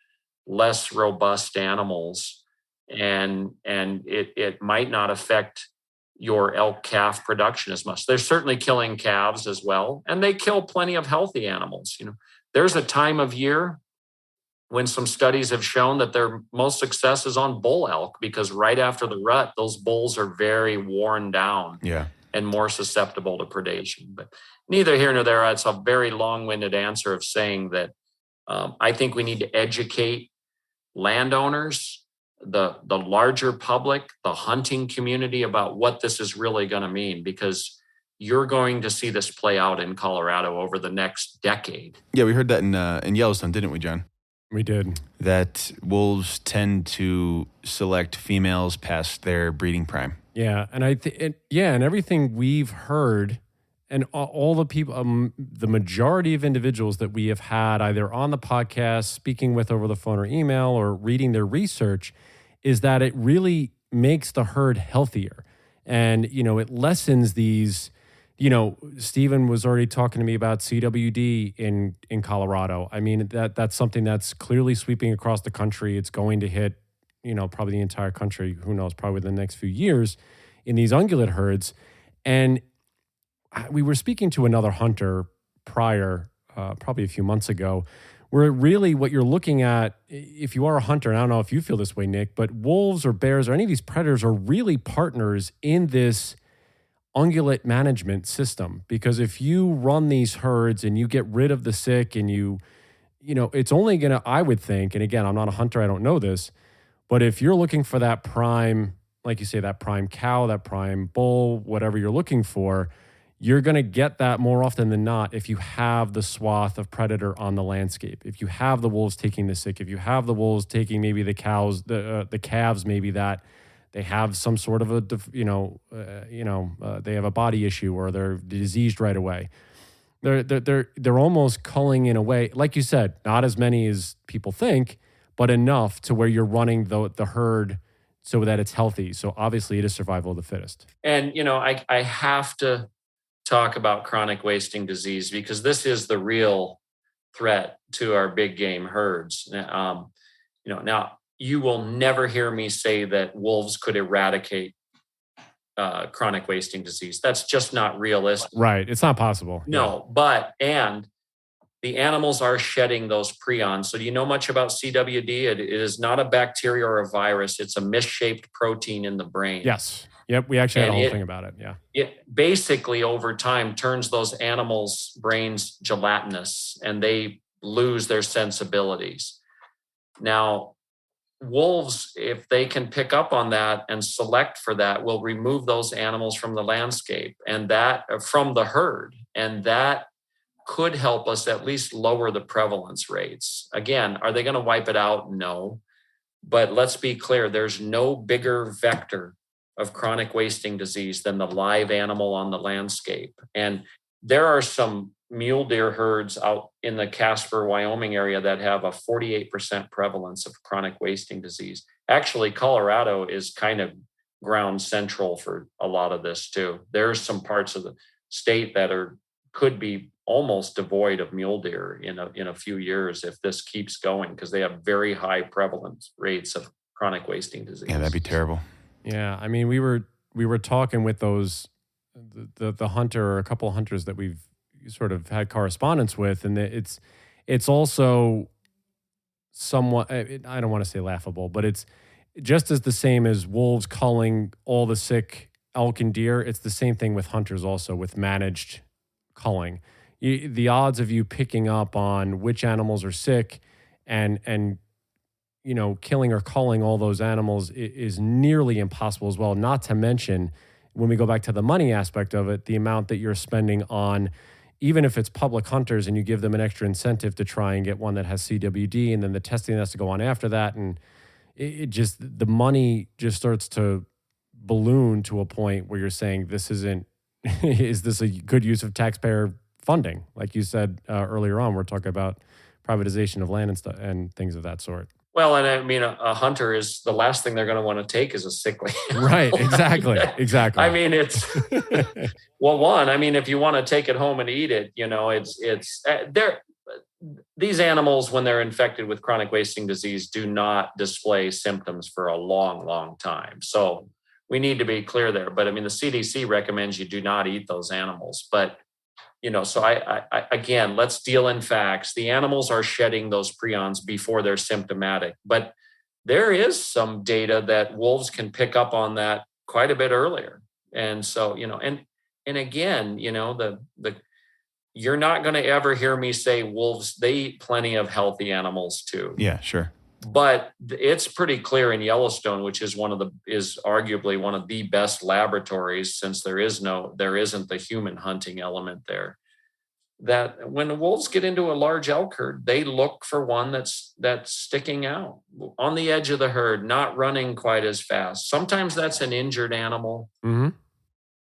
B: less robust animals. And it might not affect your elk calf production as much. They're certainly killing calves as well. And they kill plenty of healthy animals. There's a time of year when some studies have shown that their most success is on bull elk, because right after the rut, those bulls are very worn down and more susceptible to predation. But neither here nor there. It's a very long-winded answer of saying that I think we need to educate landowners, the larger public, the hunting community about what this is really going to mean, because you're going to see this play out in Colorado over the next decade.
C: Yeah, we heard that in Yellowstone, didn't we, John?
A: We did.
C: That wolves tend to select females past their breeding prime.
A: Yeah, and and everything we've heard, and all the people, the majority of individuals that we have had either on the podcast, speaking with over the phone or email, or reading their research, is that it really makes the herd healthier. And, it lessens these, Stephen was already talking to me about CWD in Colorado. I mean, that's something that's clearly sweeping across the country. It's going to hit, probably the entire country, who knows, probably the next few years in these ungulate herds. And we were speaking to another hunter prior, probably a few months ago, where really what you're looking at, if you are a hunter, and I don't know if you feel this way, Nick, but wolves or bears or any of these predators are really partners in this ungulate management system. Because if you run these herds and you get rid of the sick and it's only going to, I would think, and again, I'm not a hunter, I don't know this, but if you're looking for that prime, like you say, that prime cow, that prime bull, whatever you're looking for, you're going to get that more often than not if you have the swath of predator on the landscape. If you have the wolves taking the sick, if you have the wolves taking maybe the cows, the calves, maybe that they have some sort of a, they have a body issue or they're diseased right away. They're almost culling in a way, like you said, not as many as people think, but enough to where you're running the herd so that it's healthy. So obviously it is survival of the fittest.
B: And, I have to talk about chronic wasting disease because this is the real threat to our big game herds. Now you will never hear me say that wolves could eradicate chronic wasting disease. That's just not realistic.
A: Right. It's not possible.
B: No, and the animals are shedding those prions. So do you know much about CWD? It is not a bacteria or a virus. It's a misshaped protein in the brain.
A: Yes. Yep, we actually had a whole thing about it, yeah.
B: It basically, over time, turns those animals' brains gelatinous, and they lose their sensibilities. Now, wolves, if they can pick up on that and select for that, will remove those animals from the landscape and that from the herd, and that could help us at least lower the prevalence rates. Again, are they going to wipe it out? No. But let's be clear, there's no bigger vector of chronic wasting disease than the live animal on the landscape. And there are some mule deer herds out in the Casper, Wyoming area that have a 48% prevalence of chronic wasting disease. Actually, Colorado is kind of ground central for a lot of this too. There's some parts of the state that could be almost devoid of mule deer in a few years if this keeps going, because they have very high prevalence rates of chronic wasting disease.
C: Yeah, that'd be terrible.
A: Yeah, I mean, we were talking with those the hunter or a couple of hunters that we've sort of had correspondence with, and it's also somewhat, I don't want to say laughable, but it's just as the same as wolves culling all the sick elk and deer. It's the same thing with hunters also with managed culling. The odds of you picking up on which animals are sick and killing or culling all those animals is nearly impossible as well. Not to mention, when we go back to the money aspect of it, the amount that you're spending on even if it's public hunters and you give them an extra incentive to try and get one that has CWD, and then the testing has to go on after that, and it just, the money just starts to balloon to a point where you're saying, this isn't, is this a good use of taxpayer funding? Like you said earlier on, we're talking about privatization of land and stuff and things of that sort.
B: Well, and I mean, a hunter is the last thing they're going to want to take is a sickly animal.
A: Right. Exactly. Exactly.
B: I mean, it's well, one, I mean, if you want to take it home and eat it, you know, these animals, when they're infected with chronic wasting disease, do not display symptoms for a long, long time. So we need to be clear there. But I mean, the CDC recommends you do not eat those animals. But, you know, so I again, let's deal in facts. The animals are shedding those prions before they're symptomatic. But there is some data that wolves can pick up on that quite a bit earlier. And so, you know, and again, you know, you're not going to ever hear me say wolves, they eat plenty of healthy animals too.
C: Yeah, sure.
B: But it's pretty clear in Yellowstone, which is is arguably one of the best laboratories, since there isn't the human hunting element there, that when the wolves get into a large elk herd, they look for one that's sticking out on the edge of the herd, not running quite as fast. Sometimes that's an injured animal.
A: Mm-hmm.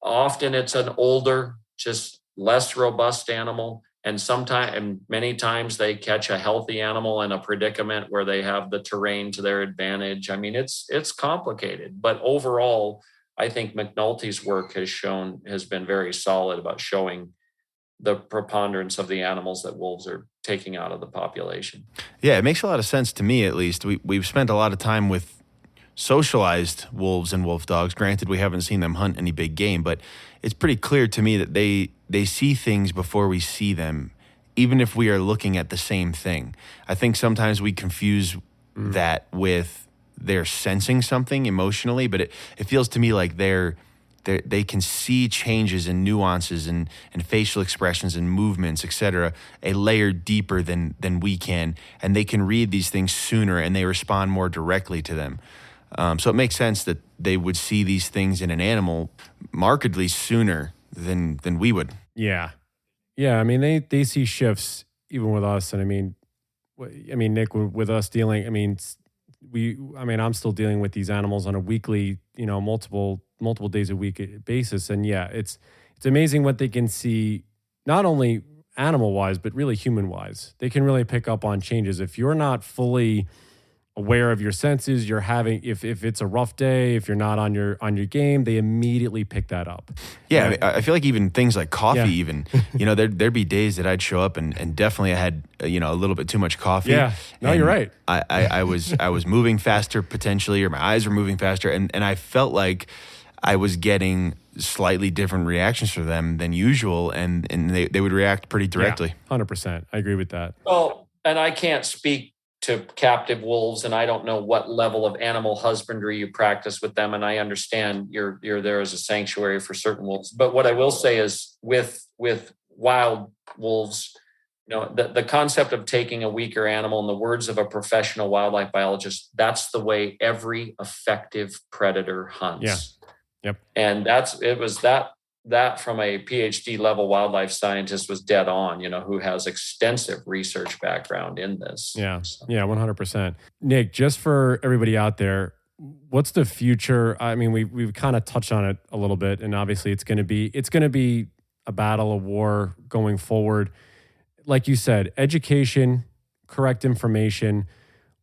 B: Often it's an older, just less robust animal. And many times they catch a healthy animal in a predicament where they have the terrain to their advantage. I mean, it's complicated, but overall, I think McNulty's work has been very solid about showing the preponderance of the animals that wolves are taking out of the population.
C: Yeah, it makes a lot of sense to me, at least. We've spent a lot of time with socialized wolves and wolf dogs. Granted, we haven't seen them hunt any big game, but it's pretty clear to me that they see things before we see them, even if we are looking at the same thing. I think sometimes we confuse that with they're sensing something emotionally, but it feels to me like they can see changes and nuances and facial expressions and movements, etc., a layer deeper than we can, and they can read these things sooner and they respond more directly to them. So it makes sense that they would see these things in an animal markedly sooner than we would.
A: Yeah. Yeah. I mean, they see shifts even with us. And I mean, Nick, with us dealing, I'm still dealing with these animals on a weekly, you know, multiple days a week basis. And yeah, it's amazing what they can see, not only animal wise, but really human wise. They can really pick up on changes. If you're not fully aware of your senses, you're having, if it's a rough day, if you're not on your game, they immediately pick that up.
C: Yeah, I feel like even things like coffee, even, you know, there'd be days that I'd show up and definitely I had, you know, a little bit too much coffee.
A: Yeah, no, you're right.
C: I was moving faster potentially, or my eyes were moving faster, and I felt like I was getting slightly different reactions from them than usual, and they would react pretty directly.
A: Yeah, 100%. I agree with that.
B: Well, and I can't speak to captive wolves, and I don't know what level of animal husbandry you practice with them, and I understand you're there as a sanctuary for certain wolves. But what I will say is with wild wolves, you know, the concept of taking a weaker animal, in the words of a professional wildlife biologist, that's the way every effective predator hunts.
A: Yeah. Yep.
B: And that from a PhD level wildlife scientist was dead on, you know, who has extensive research background in this.
A: Yeah. So. Yeah. 100%. Nick, just for everybody out there, what's the future? I mean, we've kind of touched on it a little bit, and obviously it's going to be a battle, a war going forward. Like you said, education, correct information.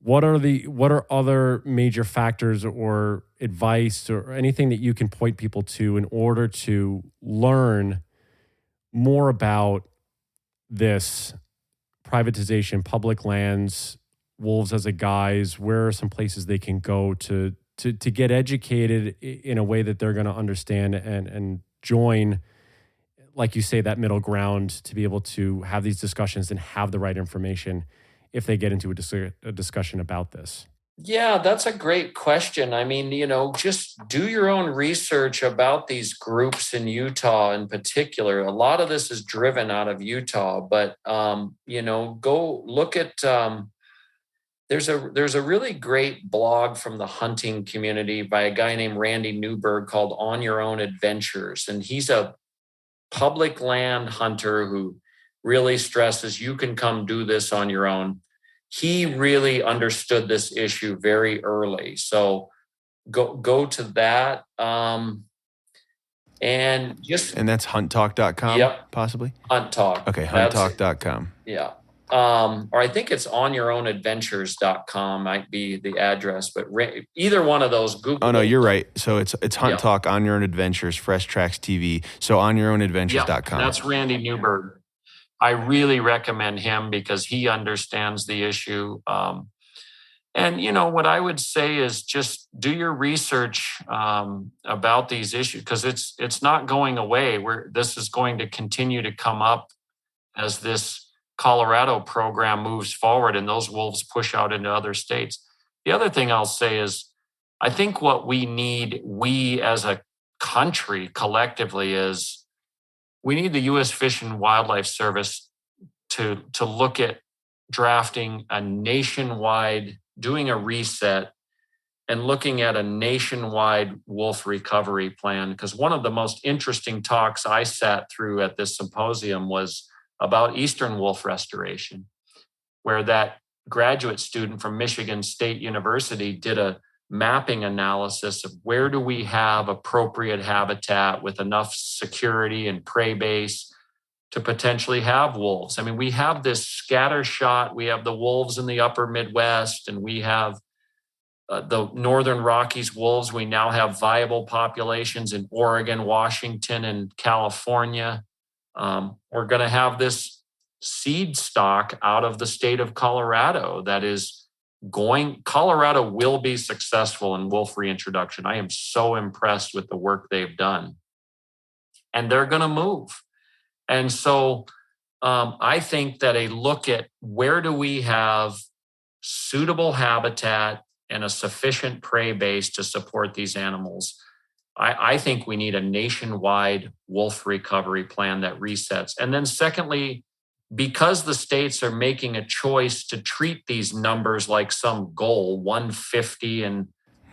A: What are other major factors or advice or anything that you can point people to in order to learn more about this privatization, public lands, wolves as a guise? Where are some places they can go to get educated in a way that they're going to understand and join, like you say, that middle ground to be able to have these discussions and have the right information if they get into a discussion about this?
B: Yeah, that's a great question. I mean, you know, just do your own research about these groups in Utah in particular. A lot of this is driven out of Utah, but, you know, go look at, there's a really great blog from the hunting community by a guy named Randy Newberg called On Your Own Adventures. And he's a public land hunter who really stresses you can come do this on your own. He really understood this issue very early. So go to that. And
C: that's hunttalk.com,
B: yep,
C: possibly?
B: Hunt Talk.
C: Okay, hunttalk.com.
B: Yeah. Or I think it's onyourownadventures.com might be the address, but either one of those, Google.
C: Oh, no, you're right. So it's Hunt Talk, On Your Own Adventures, Fresh Tracks TV. So onyourownadventures.com.
B: That's Randy Newberg. I really recommend him because he understands the issue. And, what I would say is just do your research about these issues, because it's not going away. This is going to continue to come up as this Colorado program moves forward and those wolves push out into other states. The other thing I'll say is I think what we as a country collectively is we need the U.S. Fish and Wildlife Service to look at drafting a nationwide, doing a reset and looking at a nationwide wolf recovery plan. Because one of the most interesting talks I sat through at this symposium was about eastern wolf restoration, where that graduate student from Michigan State University did a mapping analysis of where do we have appropriate habitat with enough security and prey base to potentially have wolves. I mean, we have this scatter shot. We have the wolves in the upper Midwest, and we have the Northern Rockies wolves. We now have viable populations in Oregon, Washington, and California. We're going to have this seed stock out of the state of Colorado that is Colorado will be successful in wolf reintroduction. I am so impressed with the work they've done. And they're going to move. And so I think that a look at where do we have suitable habitat and a sufficient prey base to support these animals, I think we need a nationwide wolf recovery plan that resets. And then secondly, because the states are making a choice to treat these numbers like some goal, 150 in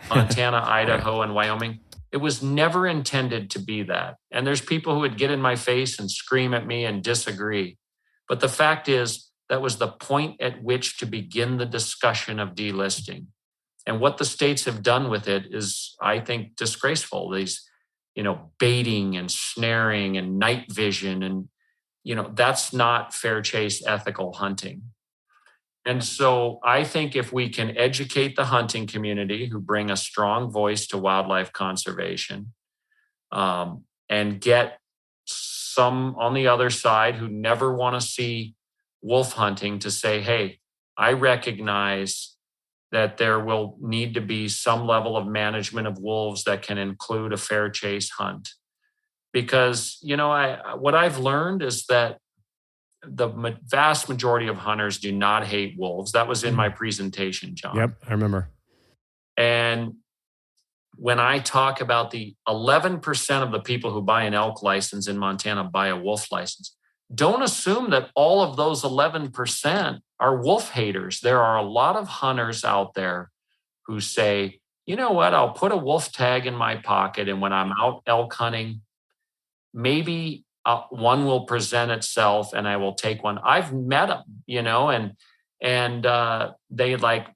B: Montana, Idaho, and Wyoming, it was never intended to be that. And there's people who would get in my face and scream at me and disagree. But the fact is, that was the point at which to begin the discussion of delisting. And what the states have done with it is, I think, disgraceful. These, baiting and snaring and night vision. And, that's not fair chase ethical hunting. And so I think if we can educate the hunting community who bring a strong voice to wildlife conservation, and get some on the other side who never want to see wolf hunting to say, hey, I recognize that there will need to be some level of management of wolves that can include a fair chase hunt. Because, what I've learned is that the vast majority of hunters do not hate wolves. That was in my presentation, John.
A: Yep, I remember.
B: And when I talk about the 11% of the people who buy an elk license in Montana buy a wolf license, don't assume that all of those 11% are wolf haters. There are a lot of hunters out there who say, you know what, I'll put a wolf tag in my pocket, and when I'm out elk hunting, maybe one will present itself and I will take one. I've met them, and they like,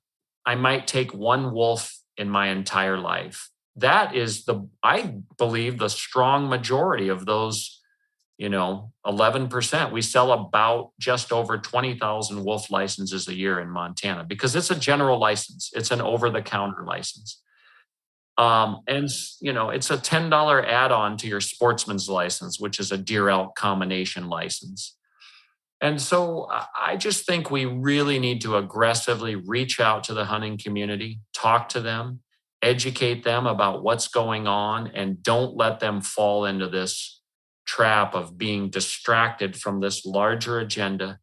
B: I might take one wolf in my entire life. That is I believe, the strong majority of those, 11%. We sell about just over 20,000 wolf licenses a year in Montana because it's a general license. It's an over-the-counter license. And it's a $10 add-on to your sportsman's license, which is a deer elk combination license. And so I just think we really need to aggressively reach out to the hunting community, talk to them, educate them about what's going on, and don't let them fall into this trap of being distracted from this larger agenda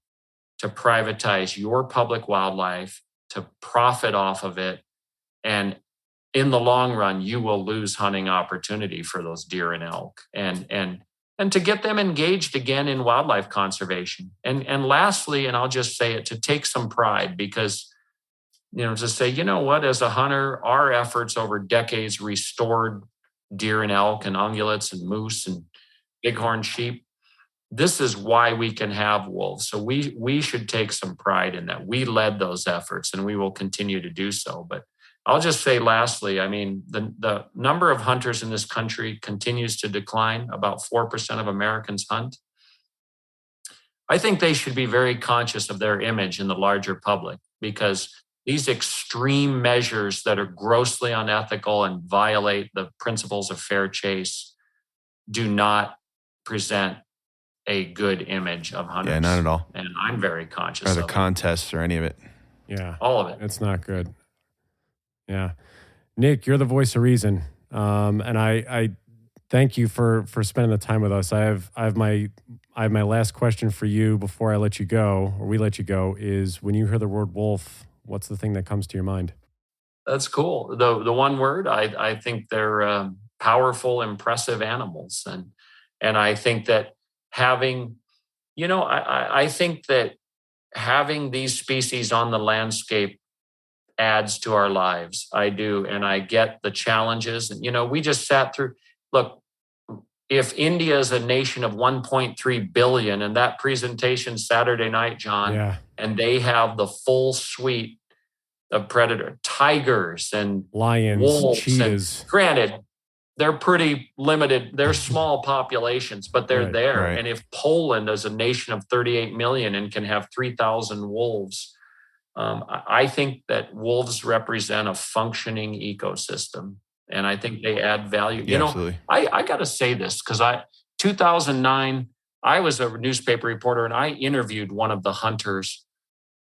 B: to privatize your public wildlife, to profit off of it. And in the long run, you will lose hunting opportunity for those deer and elk, and to get them engaged again in wildlife conservation. And lastly, and I'll just say it, to take some pride, because, to say, as a hunter, our efforts over decades restored deer and elk and ungulates and moose and bighorn sheep. this is why we can have wolves. So we should take some pride in that. We led those efforts, and we will continue to do so. But I'll just say lastly, I mean, the number of hunters in this country continues to decline. About 4% of Americans hunt. I think they should be very conscious of their image in the larger public, because these extreme measures that are grossly unethical and violate the principles of fair chase do not present a good image of hunters.
C: Yeah, not at all.
B: And I'm very conscious
C: Or
B: of
C: the
B: it.
C: contests or any of it.
A: Yeah.
B: All of it.
A: It's not good. Yeah. Nick, you're the voice of reason. And I thank you for spending the time with us. I have my last question for you before I let you go, or we let you go, is when you hear the word wolf, what's the thing that comes to your mind?
B: That's cool. The one word, I think they're powerful, impressive animals. And I think that having, I think that having these species on the landscape adds to our lives. I do. And I get the challenges. And, we just sat through, look, if India is a nation of 1.3 billion, and that presentation Saturday night, John, and they have the full suite of predator, tigers and
A: lions,
B: wolves,
A: cheetahs.
B: And granted, they're pretty limited. They're small populations, but they're there.
C: Right.
B: And if Poland is a nation of 38 million and can have 3,000 wolves, I think that wolves represent a functioning ecosystem. And I think they add value.
C: Yeah, absolutely.
B: I got to say this because 2009, I was a newspaper reporter, and I interviewed one of the hunters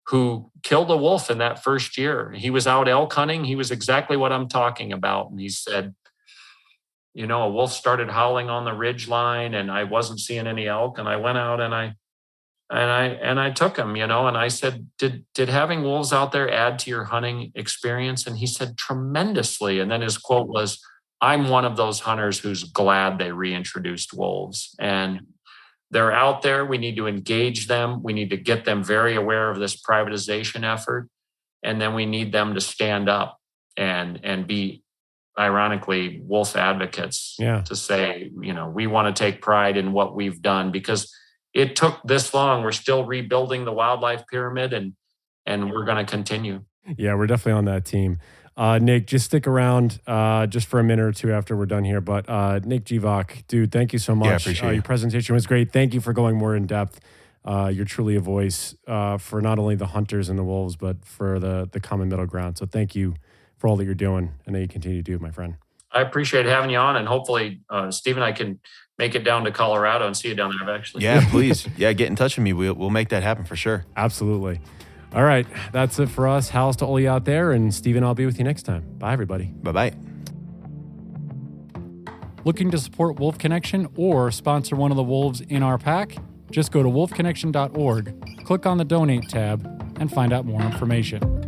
B: who killed a wolf in that first year. He was out elk hunting. He was exactly what I'm talking about. And he said, a wolf started howling on the ridge line, and I wasn't seeing any elk. And I went out and I took him, and I said, did having wolves out there add to your hunting experience? And he said, tremendously. And then his quote was, I'm one of those hunters who's glad they reintroduced wolves. And they're out there. We need to engage them. We need to get them very aware of this privatization effort. And then we need them to stand up and be, ironically, wolf advocates to say, we want to take pride in what we've done, because it took this long. We're still rebuilding the wildlife pyramid, and we're going to continue.
A: Yeah, we're definitely on that team. Nick, just stick around just for a minute or two after we're done here. But Nick Gevock, dude, thank you so much.
C: Yeah, appreciate it.
A: Your presentation was great. Thank you for going more in depth. You're truly a voice for not only the hunters and the wolves, but for the common middle ground. So thank you for all that you're doing and that you continue to do, my friend.
B: I appreciate having you on, and hopefully, Steve and I can make it down to Colorado and see you down there eventually.
C: Yeah, please. Yeah, get in touch with me. We'll make that happen for sure.
A: Absolutely. All right, that's it for us. How's to all you out there, and Steven, I'll be with you next time. Bye, everybody.
C: Bye-bye.
D: Looking to support Wolf Connection or sponsor one of the wolves in our pack? Just go to wolfconnection.org, click on the Donate tab, and find out more information.